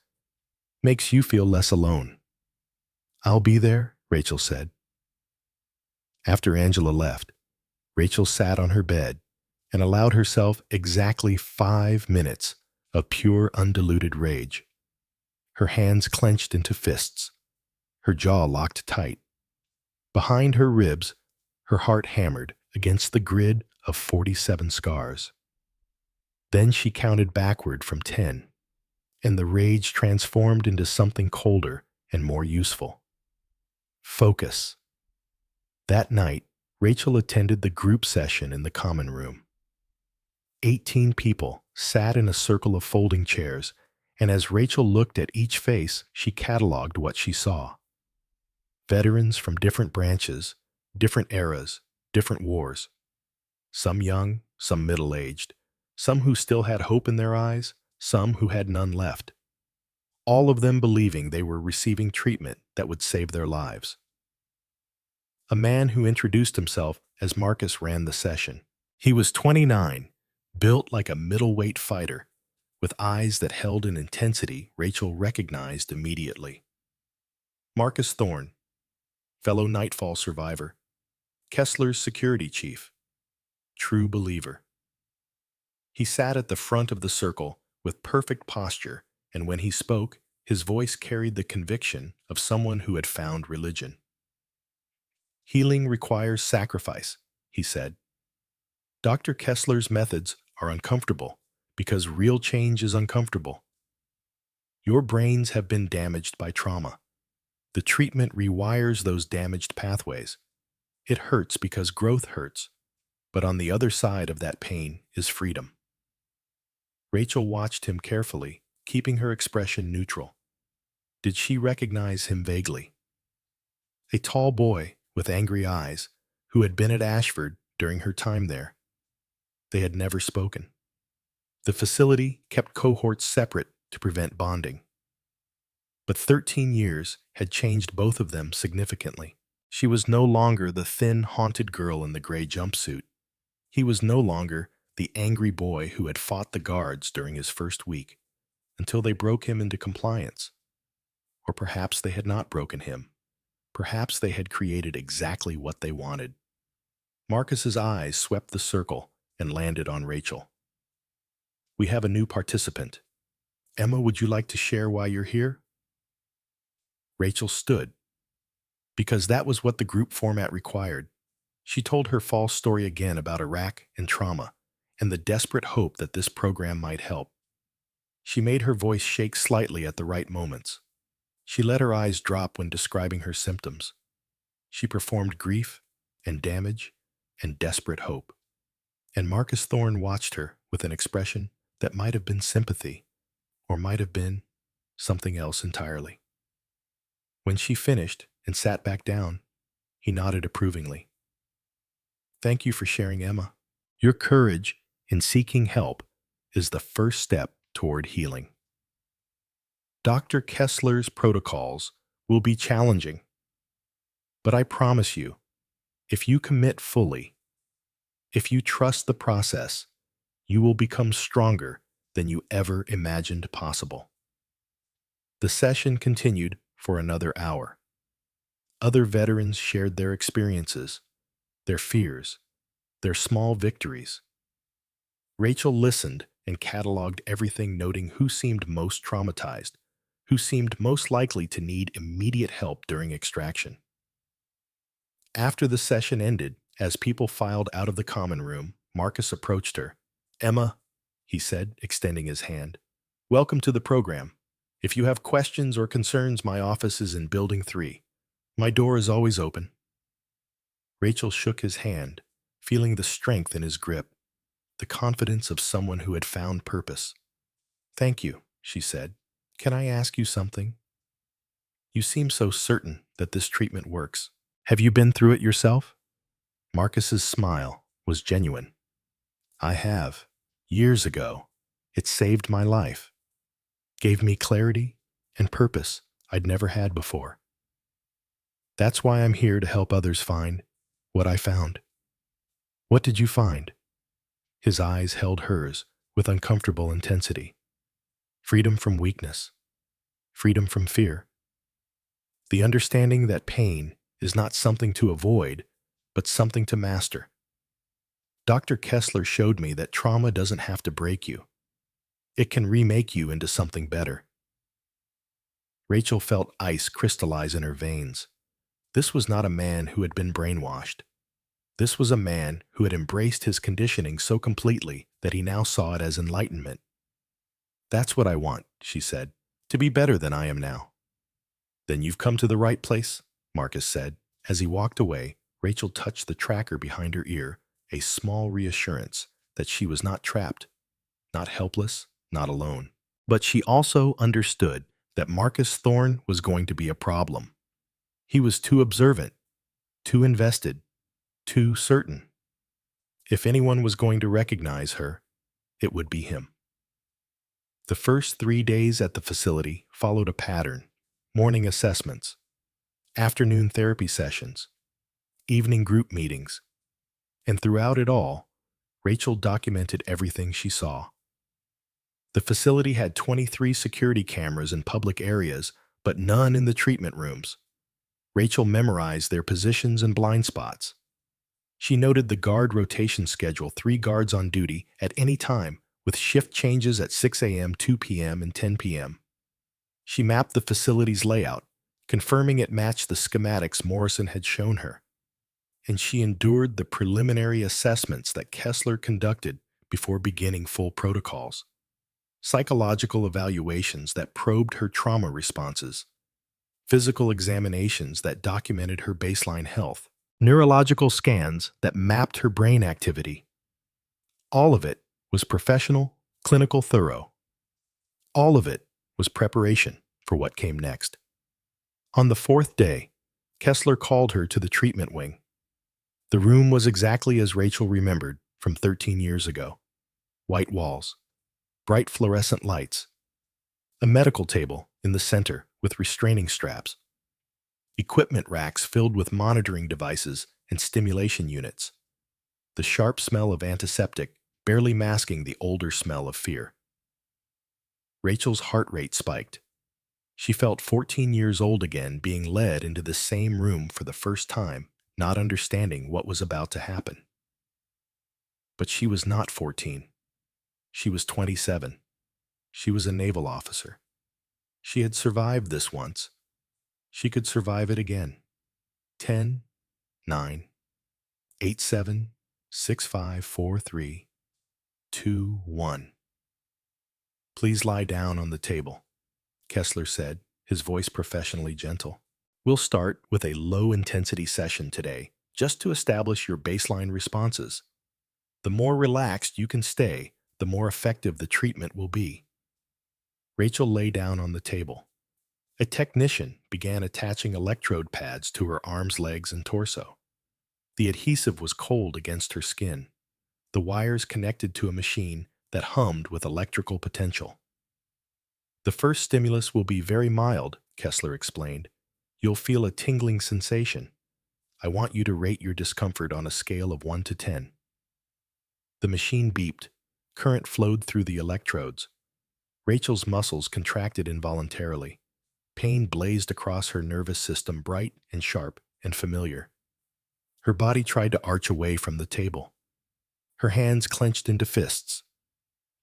Makes you feel less alone. I'll be there, Rachel said. After Angela left, Rachel sat on her bed and allowed herself exactly 5 minutes of pure, undiluted rage. Her hands clenched into fists, her jaw locked tight. Behind her ribs, her heart hammered against the grid of 47 scars. Then she counted backward from 10, and the rage transformed into something colder and more useful. Focus. That night, Rachel attended the group session in the common room. 18 people sat in a circle of folding chairs, and as Rachel looked at each face, she cataloged what she saw. Veterans from different branches, different eras, different wars. Some young, some middle-aged, some who still had hope in their eyes, some who had none left. All of them believing they were receiving treatment that would save their lives. A man who introduced himself as Marcus ran the session. He was 29, built like a middleweight fighter, with eyes that held an intensity Rachel recognized immediately. Marcus Thorne, fellow Nightfall survivor, Kessler's security chief, true believer. He sat at the front of the circle with perfect posture, and when he spoke, his voice carried the conviction of someone who had found religion. Healing requires sacrifice, he said. Dr. Kessler's methods are uncomfortable because real change is uncomfortable. Your brains have been damaged by trauma. The treatment rewires those damaged pathways. It hurts because growth hurts, but on the other side of that pain is freedom. Rachel watched him carefully, keeping her expression neutral. Did she recognize him vaguely? A tall boy with angry eyes who had been at Ashford during her time there. They had never spoken. The facility kept cohorts separate to prevent bonding. But 13 years had changed both of them significantly. She was no longer the thin, haunted girl in the gray jumpsuit. He was no longer the angry boy who had fought the guards during his first week, until they broke him into compliance. Or perhaps they had not broken him. Perhaps they had created exactly what they wanted. Marcus's eyes swept the circle and landed on Rachel. We have a new participant. Emma, would you like to share why you're here? Rachel stood, because that was what the group format required. She told her false story again about Iraq and trauma, and the desperate hope that this program might help. She made her voice shake slightly at the right moments. She let her eyes drop when describing her symptoms. She performed grief and damage and desperate hope. And Marcus Thorne watched her with an expression that might have been sympathy, or might have been something else entirely. When she finished and sat back down, he nodded approvingly. Thank you for sharing, Emma. Your courage in seeking help is the first step toward healing. Dr. Kessler's protocols will be challenging, but I promise you, if you commit fully, if you trust the process, You will become stronger than you ever imagined possible. The session continued for another hour. Other veterans shared their experiences, their fears, their small victories. Rachel listened and cataloged everything, noting who seemed most traumatized, who seemed most likely to need immediate help during extraction. After the session ended, as people filed out of the common room, Marcus approached her. "Emma," he said, extending his hand, "welcome to the program. If you have questions or concerns, my office is in Building 3. My door is always open." Rachel shook his hand, feeling the strength in his grip, the confidence of someone who had found purpose. "Thank you," she said. "Can I ask you something? You seem so certain that this treatment works. Have you been through it yourself?" Marcus's smile was genuine. "I have. Years ago. It saved my life. Gave me clarity and purpose I'd never had before. That's why I'm here to help others find what I found." "What did you find?" His eyes held hers with uncomfortable intensity. "Freedom from weakness. Freedom from fear. The understanding that pain is not something to avoid, but something to master. Dr. Kessler showed me that trauma doesn't have to break you. It can remake you into something better." Rachel felt ice crystallize in her veins. This was not a man who had been brainwashed. This was a man who had embraced his conditioning so completely that he now saw it as enlightenment. "That's what I want," she said, "to be better than I am now." "Then you've come to the right place," Marcus said. As he walked away, Rachel touched the tracker behind her ear, a small reassurance that she was not trapped, not helpless, not alone. But she also understood that Marcus Thorne was going to be a problem. He was too observant, too invested, too certain. If anyone was going to recognize her, it would be him. The first 3 days at the facility followed a pattern: morning assessments, afternoon therapy sessions, evening group meetings, and throughout it all, Rachel documented everything she saw. The facility had 23 security cameras in public areas, but none in the treatment rooms. Rachel memorized their positions and blind spots. She noted the guard rotation schedule: 3 guards on duty at any time, with shift changes at 6 a.m., 2 p.m., and 10 p.m. She mapped the facility's layout, confirming it matched the schematics Morrison had shown her. And she endured the preliminary assessments that Kessler conducted before beginning full protocols. Psychological evaluations that probed her trauma responses, physical examinations that documented her baseline health, neurological scans that mapped her brain activity. All of it was professional, clinical, thorough. All of it was preparation for what came next. On the 4th day, Kessler called her to the treatment wing. The room was exactly as Rachel remembered from 13 years ago. White walls, bright fluorescent lights, a medical table in the center with restraining straps, equipment racks filled with monitoring devices and stimulation units, the sharp smell of antiseptic barely masking the older smell of fear. Rachel's heart rate spiked. She felt 14 years old again, being led into the same room for the first time, not understanding what was about to happen. But she was not 14. She was 27. She was a naval officer. She had survived this once. She could survive it again. 10, 9, 8, 7, 6, 5, 4, 3, 2, 1. "Please lie down on the table," Kessler said, his voice professionally gentle. "We'll start with a low-intensity session today, just to establish your baseline responses. The more relaxed you can stay, the more effective the treatment will be." Rachel lay down on the table. A technician began attaching electrode pads to her arms, legs, and torso. The adhesive was cold against her skin. The wires connected to a machine that hummed with electrical potential. "The first stimulus will be very mild," Kessler explained. "You'll feel a tingling sensation. I want you to rate your discomfort on a scale of 1 to 10. The machine beeped, Current flowed through the electrodes. Rachel's muscles contracted involuntarily. Pain blazed across her nervous system, bright and sharp and familiar. Her body tried to arch away from the table. Her hands clenched into fists,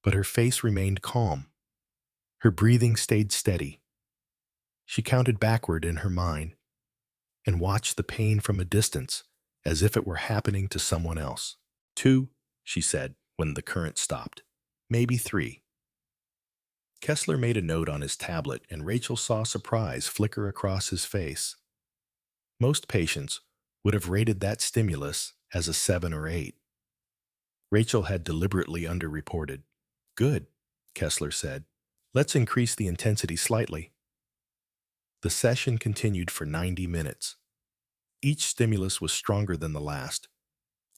but her face remained calm. Her breathing stayed steady. She counted backward in her mind and watched the pain from a distance as if it were happening to someone else. 2, she said when the current stopped. Maybe 3. Kessler made a note on his tablet, and Rachel saw surprise flicker across his face. Most patients would have rated that stimulus as a 7 or 8. Rachel had deliberately underreported. Good, Kessler said. Let's increase the intensity slightly. The session continued for 90 minutes. Each stimulus was stronger than the last.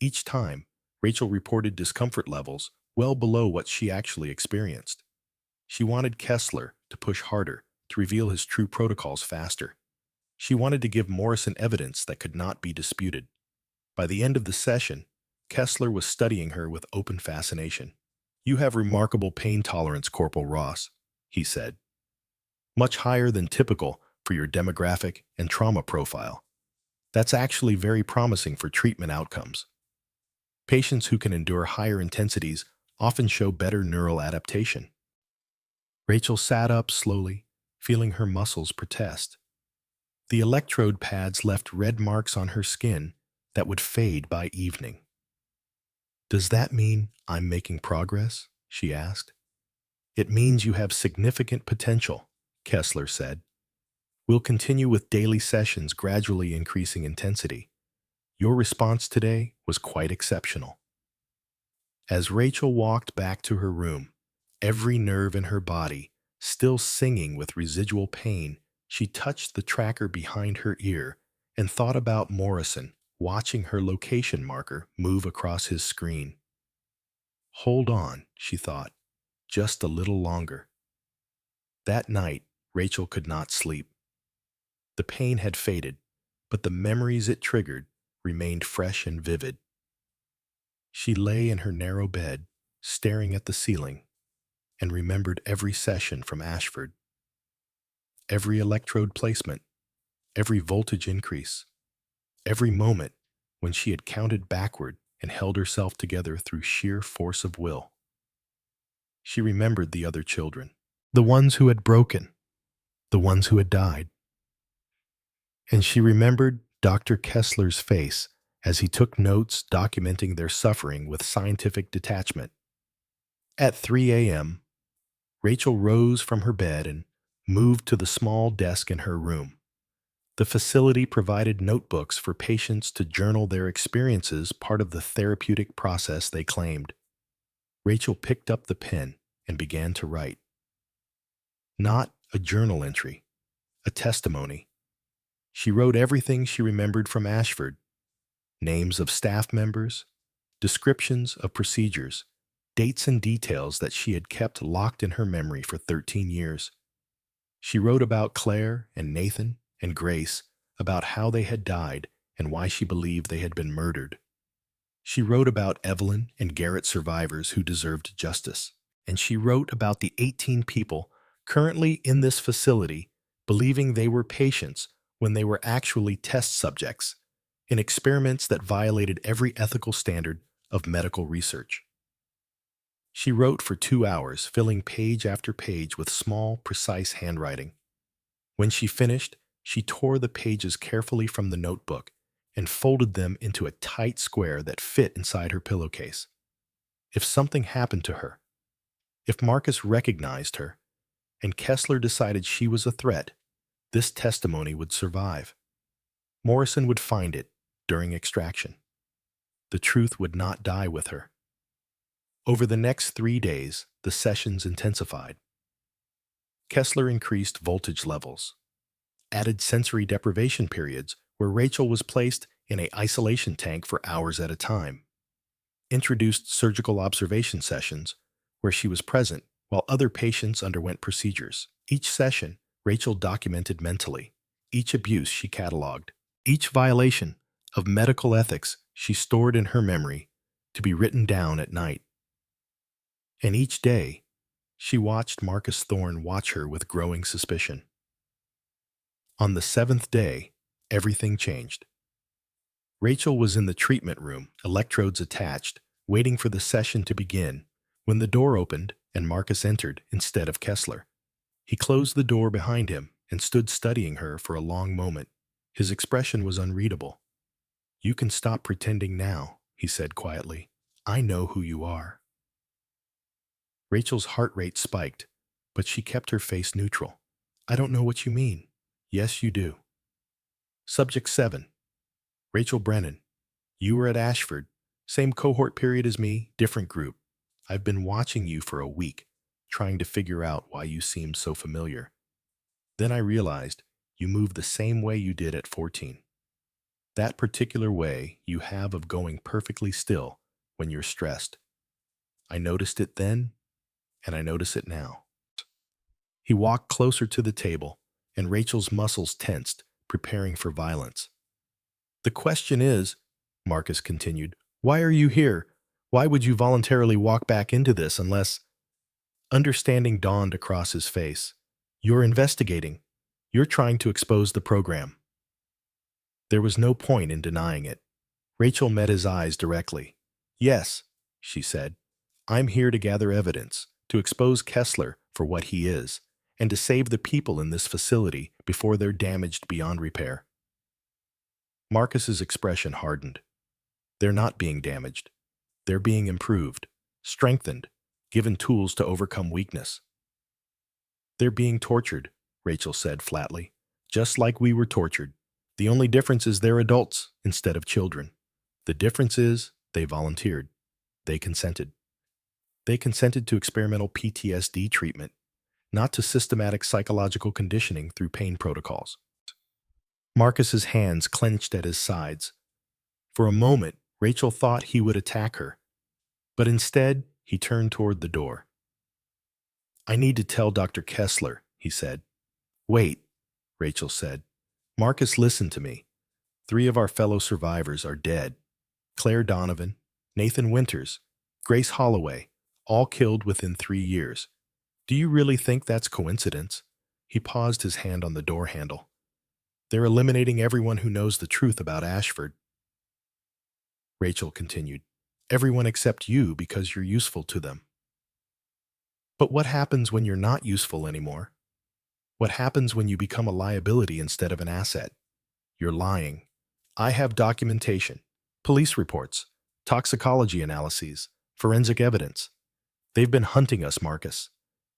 Each time, Rachel reported discomfort levels well below what she actually experienced. She wanted Kessler to push harder, to reveal his true protocols faster. She wanted to give Morrison evidence that could not be disputed. By the end of the session, Kessler was studying her with open fascination. "You have remarkable pain tolerance, Corporal Ross," he said. "Much higher than typical for your demographic and trauma profile. That's actually very promising for treatment outcomes. Patients who can endure higher intensities often show better neural adaptation." Rachel sat up slowly, feeling her muscles protest. The electrode pads left red marks on her skin that would fade by evening. "Does that mean I'm making progress?" she asked. "It means you have significant potential," Kessler said. "We'll continue with daily sessions, gradually increasing intensity. Your response today was quite exceptional." As Rachel walked back to her room, every nerve in her body still singing with residual pain, she touched the tracker behind her ear and thought about Morrison watching her location marker move across his screen. Hold on, she thought, just a little longer. That night, Rachel could not sleep. The pain had faded, but the memories it triggered remained fresh and vivid. She lay in her narrow bed, staring at the ceiling, and remembered every session from Ashford. Every electrode placement, every voltage increase, every moment when she had counted backward and held herself together through sheer force of will. She remembered the other children, the ones who had broken, the ones who had died. And she remembered Dr. Kessler's face as he took notes documenting their suffering with scientific detachment. At 3 a.m., Rachel rose from her bed and moved to the small desk in her room. The facility provided notebooks for patients to journal their experiences, part of the therapeutic process they claimed. Rachel picked up the pen and began to write. Not a journal entry, a testimony. She wrote everything she remembered from Ashford: names of staff members, descriptions of procedures, dates and details that she had kept locked in her memory for 13 years. She wrote about Claire and Nathan and Grace, about how they had died and why she believed they had been murdered. She wrote about Evelyn and Garrett survivors who deserved justice. And she wrote about the 18 people currently in this facility believing they were patients when they were actually test subjects in experiments that violated every ethical standard of medical research. She wrote for 2 hours, filling page after page with small, precise handwriting. When she finished, she tore the pages carefully from the notebook and folded them into a tight square that fit inside her pillowcase. If something happened to her, if Marcus recognized her, and Kessler decided she was a threat, this testimony would survive. Morrison would find it during extraction. The truth would not die with her. Over the next 3 days, the sessions intensified. Kessler increased voltage levels, added sensory deprivation periods where Rachel was placed in an isolation tank for hours at a time, introduced surgical observation sessions where she was present while other patients underwent procedures. Each session, Rachel documented mentally. Each abuse she cataloged. Each violation of medical ethics she stored in her memory to be written down at night. And each day, she watched Marcus Thorne watch her with growing suspicion. On the seventh day, everything changed. Rachel was in the treatment room, electrodes attached, waiting for the session to begin, when the door opened and Marcus entered instead of Kessler. He closed the door behind him and stood studying her for a long moment. His expression was unreadable. "You can stop pretending now," he said quietly. "I know who you are." Rachel's heart rate spiked, but she kept her face neutral. "I don't know what you mean." "Yes, you do." Subject 7. Rachel Brennan. You were at Ashford. Same cohort period as me, different group. I've been watching you for a week, trying to figure out why you seemed so familiar. Then I realized you moved the same way you did at 14. That particular way you have of going perfectly still when you're stressed. I noticed it then, and I notice it now. He walked closer to the table, and Rachel's muscles tensed, preparing for violence. "The question is," Marcus continued, "why are you here? Why would you voluntarily walk back into this unless—" Understanding dawned across his face. "You're investigating. You're trying to expose the program." There was no point in denying it. Rachel met his eyes directly. "Yes," she said, "I'm here to gather evidence, to expose Kessler for what he is, and to save the people in this facility before they're damaged beyond repair." Marcus's expression hardened. They're not being damaged. They're being improved, strengthened, given tools to overcome weakness. "They're being tortured," Rachel said flatly, "just like we were tortured. The only difference is they're adults instead of children. The difference is they volunteered. They consented. They consented to experimental PTSD treatment, not to systematic psychological conditioning through pain protocols." Marcus's hands clenched at his sides. For a moment, Rachel thought he would attack her, but instead, he turned toward the door. "I need to tell Dr. Kessler," he said. "Wait," Rachel said. "Marcus, listen to me. 3 of our fellow survivors are dead. Claire Donovan, Nathan Winters, Grace Holloway, all killed within 3 years. Do you really think that's coincidence?" He paused, his hand on the door handle. "They're eliminating everyone who knows the truth about Ashford." Rachel continued. "Everyone except you, because you're useful to them." "But what happens when you're not useful anymore? What happens when you become a liability instead of an asset?" "You're lying. I have documentation, police reports, toxicology analyses, forensic evidence. They've been hunting us, Marcus,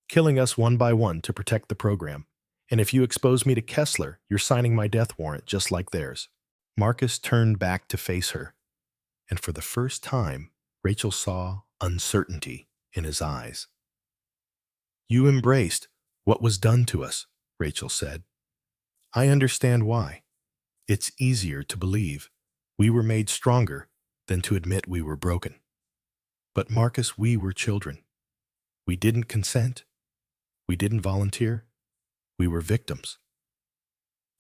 killing us one by one to protect the program. And if you expose me to Kessler, you're signing my death warrant just like theirs." Marcus turned back to face her, and for the first time, Rachel saw uncertainty in his eyes. "You embraced what was done to us," Rachel said. "I understand why. It's easier to believe we were made stronger than to admit we were broken. But Marcus, we were children. We didn't consent. We didn't volunteer. We were victims."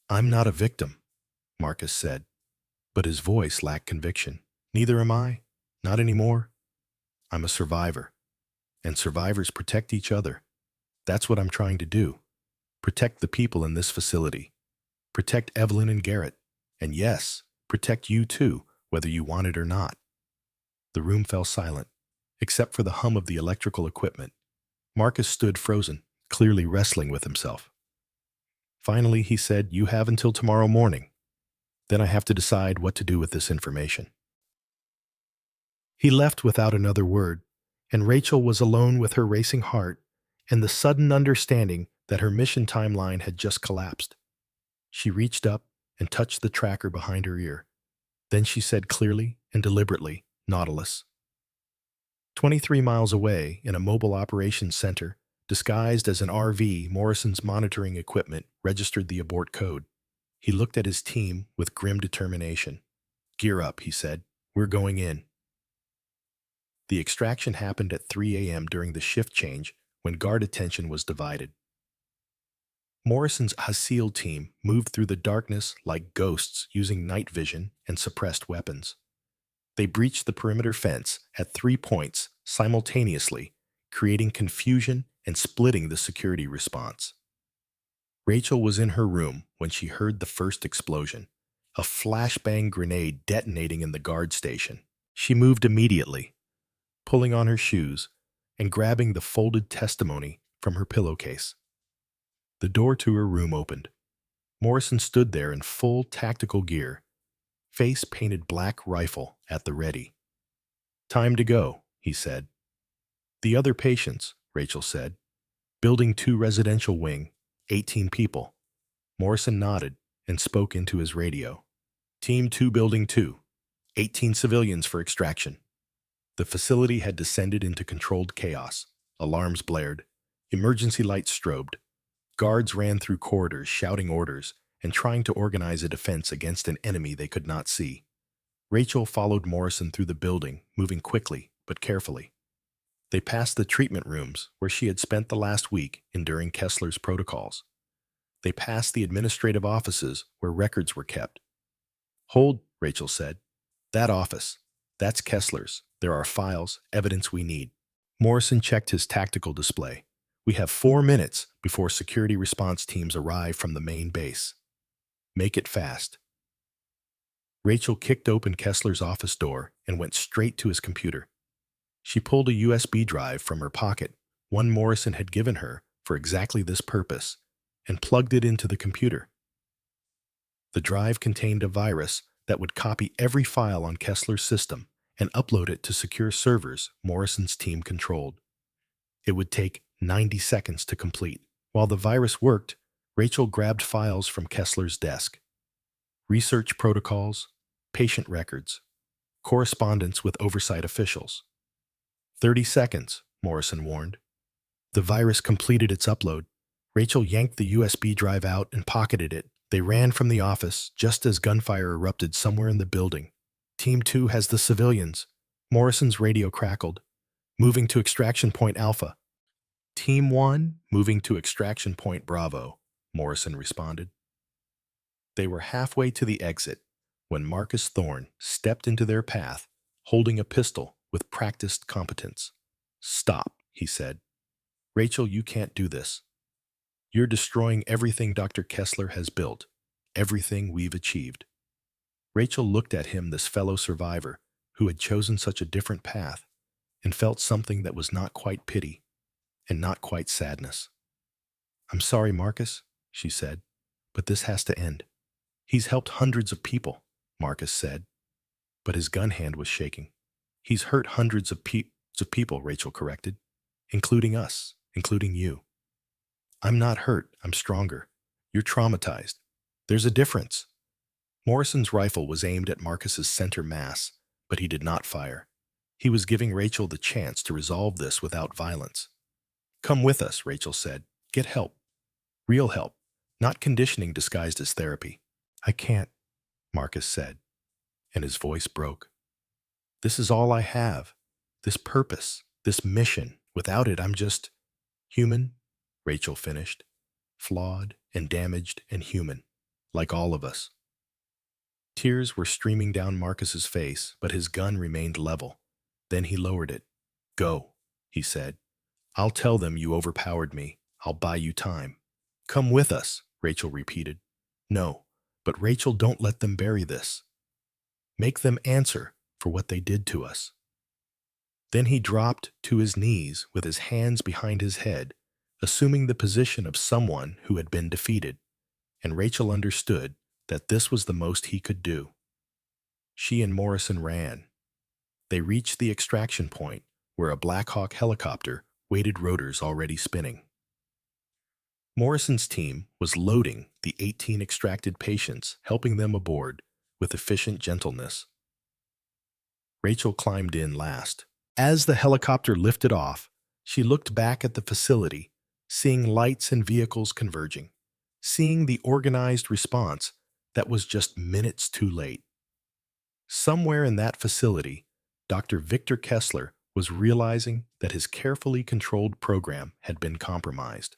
"I'm not a victim," Marcus said, but his voice lacked conviction. "Neither am I. Not anymore. I'm a survivor, and survivors protect each other. That's what I'm trying to do. Protect the people in this facility. Protect Evelyn and Garrett. And yes, protect you too, whether you want it or not." The room fell silent, except for the hum of the electrical equipment. Marcus stood frozen, clearly wrestling with himself. Finally, he said, "You have until tomorrow morning. Then I have to decide what to do with this information." He left without another word, and Rachel was alone with her racing heart and the sudden understanding that her mission timeline had just collapsed. She reached up and touched the tracker behind her ear. Then she said clearly and deliberately, "Nautilus." 23 miles away, in a mobile operations center, disguised as an RV, Morrison's monitoring equipment registered the abort code. He looked at his team with grim determination. "Gear up," he said. "We're going in." The extraction happened at 3 a.m. during the shift change when guard attention was divided. Morrison's SEAL team moved through the darkness like ghosts using night vision and suppressed weapons. They breached the perimeter fence at 3 points simultaneously, creating confusion and splitting the security response. Rachel was in her room when she heard the first explosion, a flashbang grenade detonating in the guard station. She moved immediately, pulling on her shoes and grabbing the folded testimony from her pillowcase. The door to her room opened. Morrison stood there in full tactical gear, face-painted black rifle at the ready. "Time to go," he said. "The other patients," Rachel said. "Building 2 residential wing, 18 people." Morrison nodded and spoke into his radio. "Team 2 Building 2, 18 civilians for extraction." The facility had descended into controlled chaos. Alarms blared. Emergency lights strobed. Guards ran through corridors shouting orders and trying to organize a defense against an enemy they could not see. Rachel followed Morrison through the building, moving quickly but carefully. They passed the treatment rooms where she had spent the last week enduring Kessler's protocols. They passed the administrative offices where records were kept. "Hold," Rachel said. "That office. That's Kessler's. There are files, evidence we need." Morrison checked his tactical display. "We have 4 minutes before security response teams arrive from the main base. Make it fast." Rachel kicked open Kessler's office door and went straight to his computer. She pulled a USB drive from her pocket, one Morrison had given her for exactly this purpose, and plugged it into the computer. The drive contained a virus that would copy every file on Kessler's system and upload it to secure servers Morrison's team controlled. It would take 90 seconds to complete. While the virus worked, Rachel grabbed files from Kessler's desk. Research protocols, patient records, correspondence with oversight officials. 30 seconds, Morrison warned. The virus completed its upload. Rachel yanked the USB drive out and pocketed it. They ran from the office just as gunfire erupted somewhere in the building. "Team 2 has the civilians." Morrison's radio crackled. "Moving to extraction point Alpha." "Team 1, moving to extraction point Bravo," Morrison responded. They were halfway to the exit when Marcus Thorne stepped into their path, holding a pistol with practiced competence. "Stop," he said. "Rachel, you can't do this. You're destroying everything Dr. Kessler has built, everything we've achieved." Rachel looked at him, this fellow survivor who had chosen such a different path, and felt something that was not quite pity and not quite sadness. "I'm sorry, Marcus," she said, "but this has to end." "He's helped hundreds of people," Marcus said, but his gun hand was shaking. "He's hurt hundreds of people," Rachel corrected, "including us, including you." "I'm not hurt, I'm stronger. You're traumatized. There's a difference." Morrison's rifle was aimed at Marcus's center mass, but he did not fire. He was giving Rachel the chance to resolve this without violence. "Come with us," Rachel said. "Get help. Real help, not conditioning disguised as therapy." "I can't," Marcus said, and his voice broke. "This is all I have. This purpose, this mission. Without it, I'm just human," Rachel finished. "Flawed and damaged and human, like all of us." Tears were streaming down Marcus's face, but his gun remained level. Then he lowered it. "Go," he said. "I'll tell them you overpowered me. I'll buy you time." "Come with us," Rachel repeated. "No, but Rachel, don't let them bury this. Make them answer for what they did to us." Then he dropped to his knees with his hands behind his head, assuming the position of someone who had been defeated, and Rachel understood that this was the most he could do. She and Morrison ran. They reached the extraction point, where a Black Hawk helicopter waited, rotors already spinning. Morrison's team was loading the 18 extracted patients, helping them aboard with efficient gentleness. Rachel climbed in last. As the helicopter lifted off, she looked back at the facility, seeing lights and vehicles converging, seeing the organized response that was just minutes too late. Somewhere in that facility, Dr. Victor Kessler was realizing that his carefully controlled program had been compromised.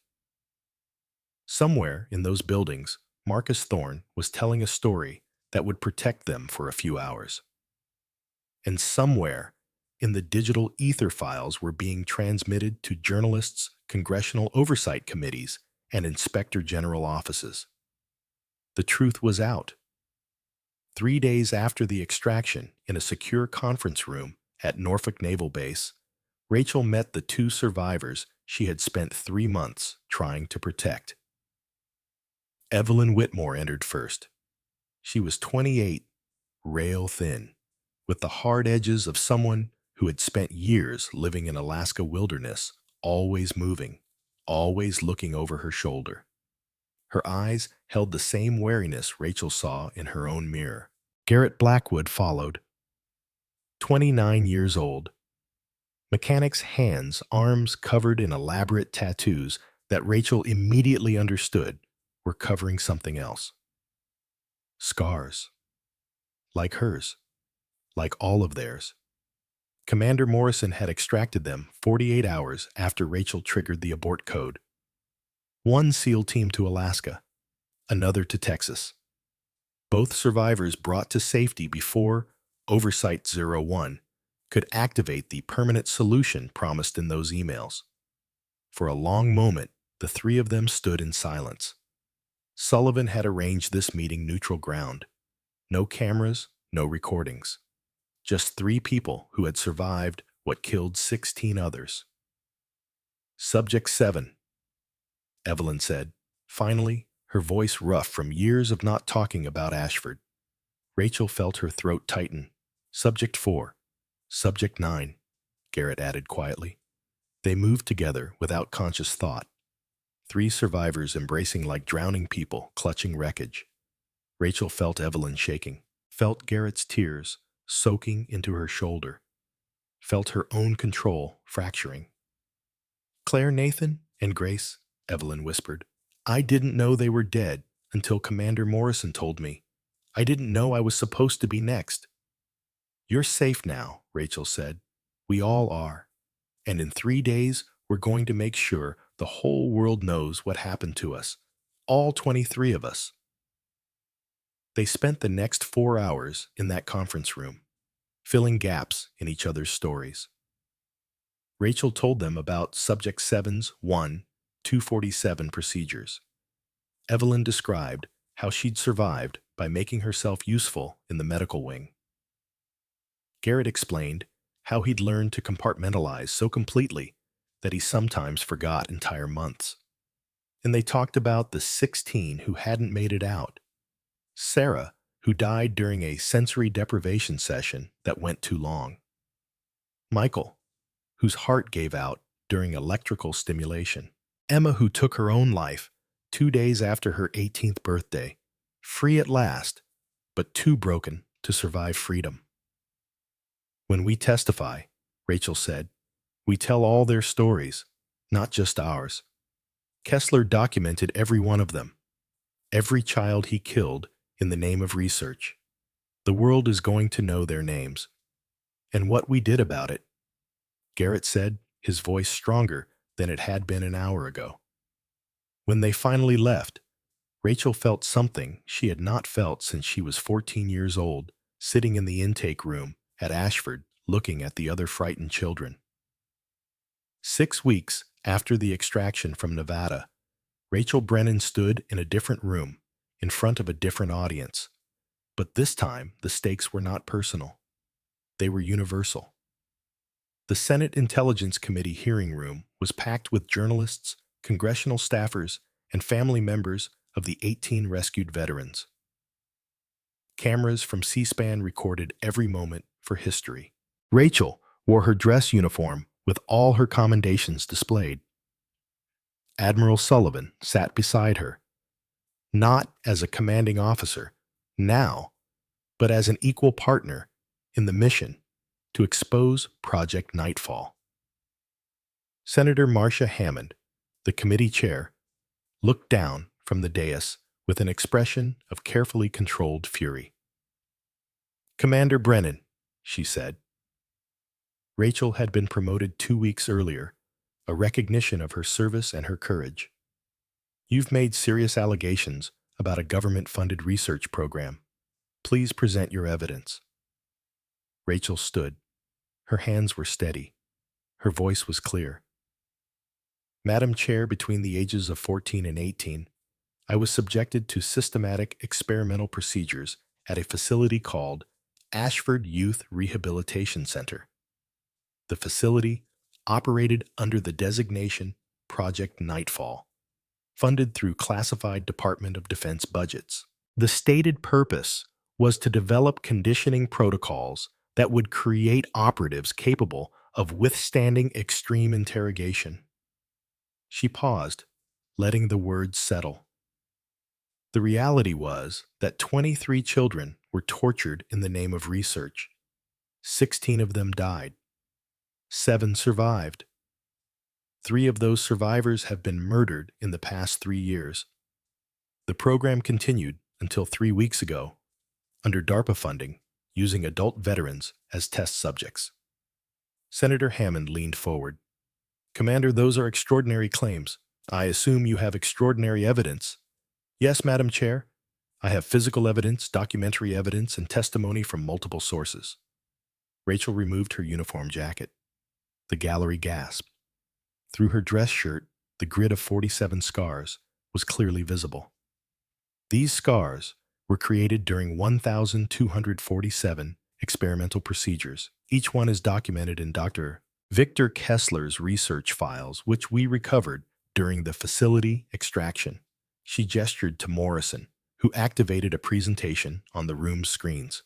Somewhere in those buildings, Marcus Thorne was telling a story that would protect them for a few hours. And somewhere, in the digital ether files were being transmitted to journalists, congressional oversight committees, and inspector general offices. The truth was out. 3 days after the extraction, in a secure conference room at Norfolk Naval Base, Rachel met the two survivors she had spent 3 months trying to protect. Evelyn Whitmore entered first. She was 28, rail thin, with the hard edges of someone who had spent years living in Alaska wilderness, always moving, always looking over her shoulder. Her eyes held the same wariness Rachel saw in her own mirror. Garrett Blackwood followed, 29 years old. Mechanic's hands, arms covered in elaborate tattoos that Rachel immediately understood were covering something else. Scars. Like hers. Like all of theirs. Commander Morrison had extracted them 48 hours after Rachel triggered the abort code. One SEAL team to Alaska, another to Texas. Both survivors brought to safety before Oversight 01 could activate the permanent solution promised in those emails. For a long moment, the three of them stood in silence. Sullivan had arranged this meeting neutral ground. No cameras, no recordings. Just 3 people who had survived what killed 16 others. Subject 7, Evelyn said, finally, her voice rough from years of not talking about Ashford. Rachel felt her throat tighten. Subject 4, Subject 9, Garrett added quietly. They moved together without conscious thought. 3 survivors embracing like drowning people, clutching wreckage. Rachel felt Evelyn shaking, felt Garrett's tears soaking into her shoulder, felt her own control fracturing. Claire, Nathan, and Grace, Evelyn whispered. I didn't know they were dead until Commander Morrison told me. I didn't know I was supposed to be next. You're safe now, Rachel said. We all are. And in 3 days, we're going to make sure the whole world knows what happened to us. All 23 of us. They spent the next 4 hours in that conference room, filling gaps in each other's stories. Rachel told them about Subject 7's 1-247 procedures. Evelyn described how she'd survived by making herself useful in the medical wing. Garrett explained how he'd learned to compartmentalize so completely that he sometimes forgot entire months. And they talked about the 16 who hadn't made it out. Sarah, who died during a sensory deprivation session that went too long. Michael, whose heart gave out during electrical stimulation. Emma, who took her own life 2 days after her 18th birthday, free at last, but too broken to survive freedom. When we testify, Rachel said, we tell all their stories, not just ours. Kessler documented every one of them, every child he killed in the name of research. The world is going to know their names. And what we did about it, Garrett said, his voice stronger than it had been an hour ago. When they finally left, Rachel felt something she had not felt since she was 14 years old, sitting in the intake room at Ashford, looking at the other frightened children. 6 weeks after the extraction from Nevada, Rachel Brennan stood in a different room, in front of a different audience. But this time, the stakes were not personal. They were universal. The Senate Intelligence Committee hearing room was packed with journalists, congressional staffers, and family members of the 18 rescued veterans. Cameras from C-SPAN recorded every moment for history. Rachel wore her dress uniform with all her commendations displayed. Admiral Sullivan sat beside her, not as a commanding officer, now, but as an equal partner in the mission to expose Project Nightfall. Senator Marcia Hammond, the committee chair, looked down from the dais with an expression of carefully controlled fury. Commander Brennan, she said. Rachel had been promoted 2 weeks earlier, a recognition of her service and her courage. You've made serious allegations about a government-funded research program. Please present your evidence. Rachel stood, Her hands were steady. Her voice was clear. Madam Chair, between the ages of 14 and 18, I was subjected to systematic experimental procedures at a facility called Ashford Youth Rehabilitation Center. The facility operated under the designation Project Nightfall, funded through classified Department of Defense budgets. The stated purpose was to develop conditioning protocols that would create operatives capable of withstanding extreme interrogation. She paused, letting the words settle. The reality was that 23 children were tortured in the name of research. 16 of them died. 7 survived. 3 of those survivors have been murdered in the past 3 years. The program continued until 3 weeks ago, under DARPA funding, using adult veterans as test subjects. Senator Hammond leaned forward. Commander, those are extraordinary claims. I assume you have extraordinary evidence. Yes, Madam Chair. I have physical evidence, documentary evidence, and testimony from multiple sources. Rachel removed her uniform jacket. The gallery gasped. Through her dress shirt, the grid of 47 scars was clearly visible. These scars were created during 1,247 experimental procedures. Each one is documented in Dr. Victor Kessler's research files, which we recovered during the facility extraction. She gestured to Morrison, who activated a presentation on the room's screens.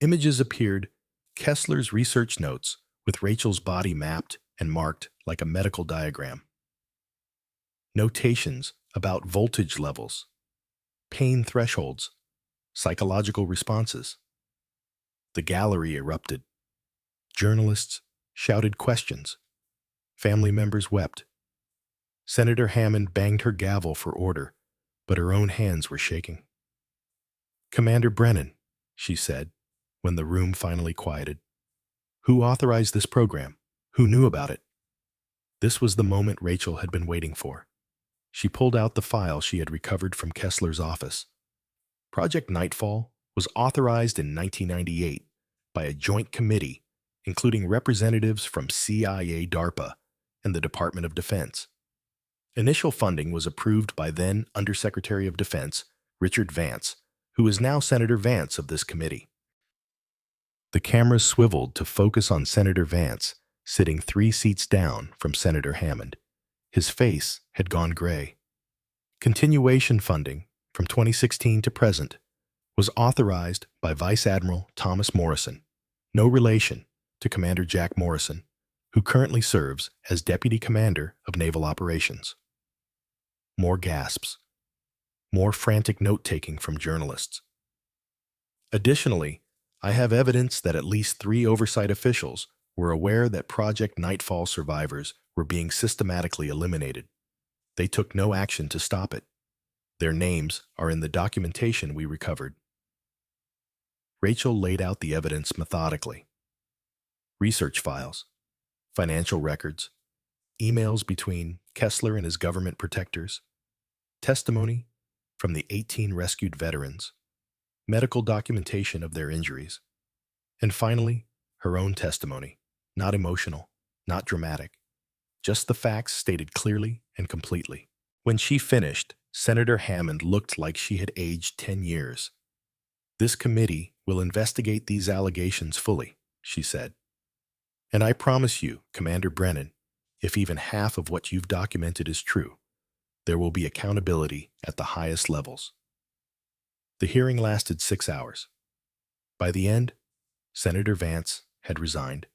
Images appeared, Kessler's research notes, with Rachel's body mapped and marked like a medical diagram. Notations about voltage levels, pain thresholds, psychological responses. The gallery erupted. Journalists shouted questions. Family members wept. Senator Hammond banged her gavel for order, but her own hands were shaking. Commander Brennan, she said, when the room finally quieted. Who authorized this program? Who knew about it? This was the moment Rachel had been waiting for. She pulled out the file she had recovered from Kessler's office. Project Nightfall was authorized in 1998 by a joint committee, including representatives from CIA, DARPA, and the Department of Defense. Initial funding was approved by then Undersecretary of Defense Richard Vance, who is now Senator Vance of this committee. The cameras swiveled to focus on Senator Vance, sitting 3 seats down from Senator Hammond. His face had gone gray. Continuation funding, from 2016 to present, was authorized by Vice Admiral Thomas Morrison, no relation to Commander Jack Morrison, who currently serves as Deputy Commander of Naval Operations. More gasps. More frantic note-taking from journalists. Additionally, I have evidence that at least 3 oversight officials were aware that Project Nightfall survivors were being systematically eliminated. They took no action to stop it. Their names are in the documentation we recovered. Rachel laid out the evidence methodically. Research files, financial records, emails between Kessler and his government protectors, testimony from the 18 rescued veterans, medical documentation of their injuries, and finally, her own testimony, not emotional, not dramatic, just the facts stated clearly and completely. When she finished, Senator Hammond looked like she had aged 10 years. This committee will investigate these allegations fully, she said. And I promise you, Commander Brennan, if even half of what you've documented is true, there will be accountability at the highest levels. The hearing lasted 6 hours. By the end, Senator Vance had resigned.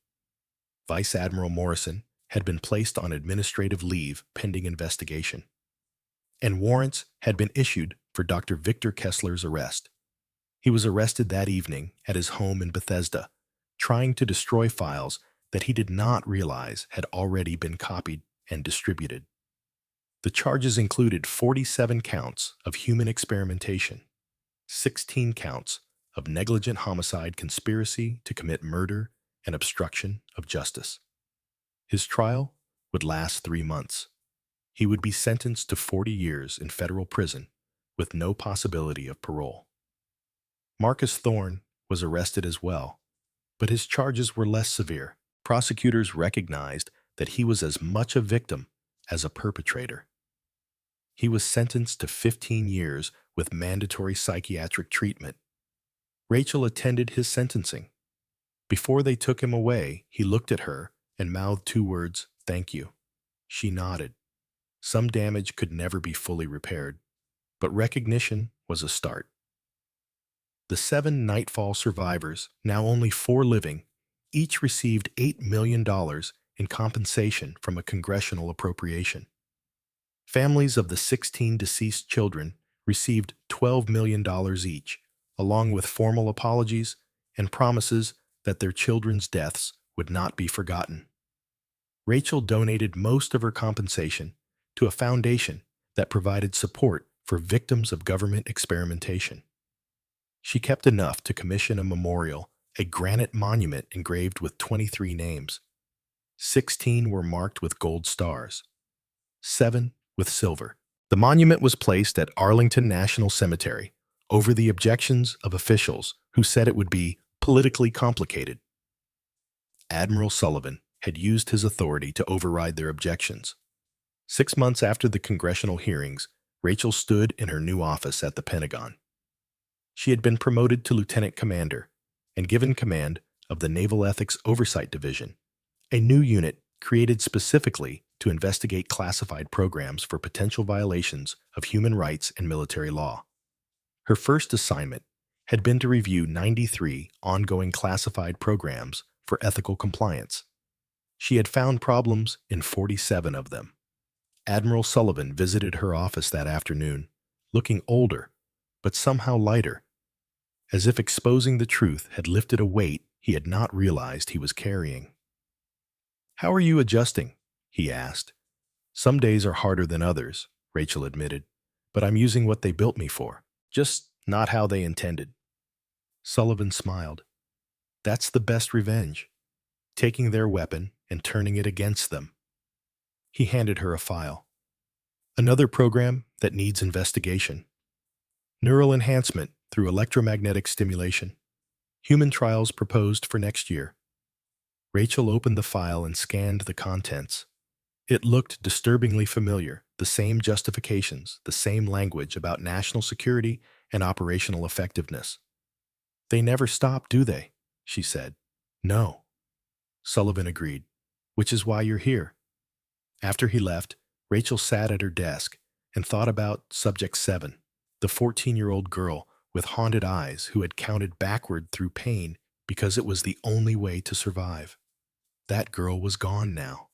Vice Admiral Morrison had been placed on administrative leave pending investigation, and warrants had been issued for Dr. Victor Kessler's arrest. He was arrested that evening at his home in Bethesda, trying to destroy files that he did not realize had already been copied and distributed. The charges included 47 counts of human experimentation, 16 counts of negligent homicide, conspiracy to commit murder, and obstruction of justice. His trial would last 3 months. He would be sentenced to 40 years in federal prison with no possibility of parole. Marcus Thorne was arrested as well, But his charges were less severe. Prosecutors recognized that he was as much a victim as a perpetrator. He was sentenced to 15 years with mandatory psychiatric treatment. Rachel attended his sentencing. Before they took him away, he looked at her and mouthed two words, "Thank you." She nodded. Some damage could never be fully repaired, but recognition was a start. The 7 Nightfall survivors, now only 4 living, each received $8 million in compensation from a congressional appropriation. Families of the 16 deceased children received $12 million each, along with formal apologies and promises that their children's deaths would not be forgotten. Rachel donated most of her compensation to a foundation that provided support for victims of government experimentation. She kept enough to commission a memorial, a granite monument engraved with 23 names. 16 were marked with gold stars, 7 with silver. The monument was placed at Arlington National Cemetery over the objections of officials who said it would be politically complicated. Admiral Sullivan had used his authority to override their objections. 6 months after the congressional hearings, Rachel stood in her new office at the Pentagon. She had been promoted to lieutenant commander and given command of the Naval Ethics Oversight Division, a new unit created specifically to investigate classified programs for potential violations of human rights and military law. Her first assignment had been to review 93 ongoing classified programs for ethical compliance. She had found problems in 47 of them. Admiral Sullivan visited her office that afternoon, looking older, but somehow lighter, as if exposing the truth had lifted a weight he had not realized he was carrying. "How are you adjusting?" he asked. "Some days are harder than others," Rachel admitted, "but I'm using what they built me for, just not how they intended." Sullivan smiled. "That's the best revenge, taking their weapon and turning it against them." He handed her a file. "Another program that needs investigation. Neural enhancement through electromagnetic stimulation. Human trials proposed for next year." Rachel opened the file and scanned the contents. It looked disturbingly familiar, the same justifications, the same language about national security and operational effectiveness. "They never stop, do they?" she said. "No." Sullivan agreed, "which is why you're here." After he left, Rachel sat at her desk and thought about Subject 7, the 14-year-old girl with haunted eyes who had counted backward through pain because it was the only way to survive. That girl was gone now.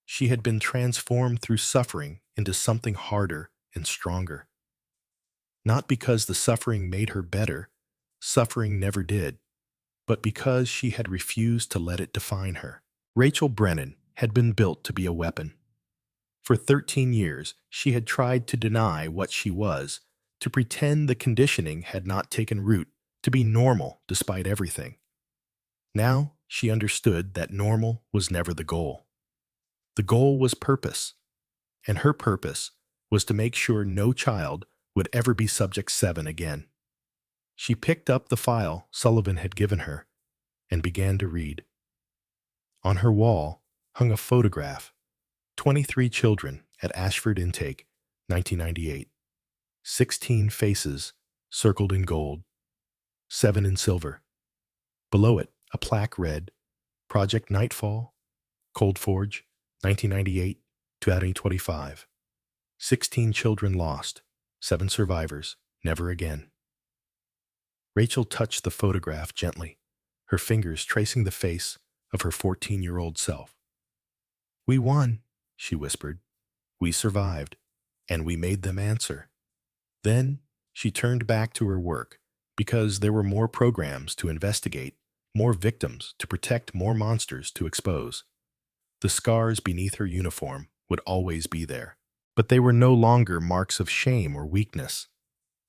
She had been transformed through suffering into something harder and stronger. Not because the suffering made her better, suffering never did, but because she had refused to let it define her. Rachel Brennan had been built to be a weapon. For 13 years, she had tried to deny what she was, to pretend the conditioning had not taken root, to be normal despite everything. Now she understood that normal was never the goal. The goal was purpose, and her purpose was to make sure no child would ever be Subject 7 again. She picked up the file Sullivan had given her and began to read. On her wall hung a photograph, 23 children at Ashford Intake, 1998. 16 faces circled in gold, 7 in silver. Below it, a plaque read, "Project Nightfall, Cold Forge, 1998 to 2025. 16 children lost, 7 survivors, never again." Rachel touched the photograph gently, her fingers tracing the face of her 14-year-old self. "We won," she whispered. "We survived, and we made them answer." Then she turned back to her work, because there were more programs to investigate, more victims to protect, more monsters to expose. The scars beneath her uniform would always be there, but they were no longer marks of shame or weakness.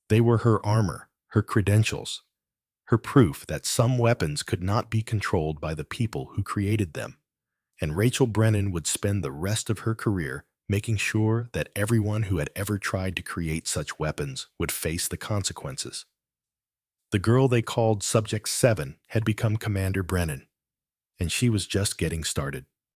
They were her armor, her credentials, her proof that some weapons could not be controlled by the people who created them. And Rachel Brennan would spend the rest of her career making sure that everyone who had ever tried to create such weapons would face the consequences. The girl they called Subject 7 had become Commander Brennan, and she was just getting started.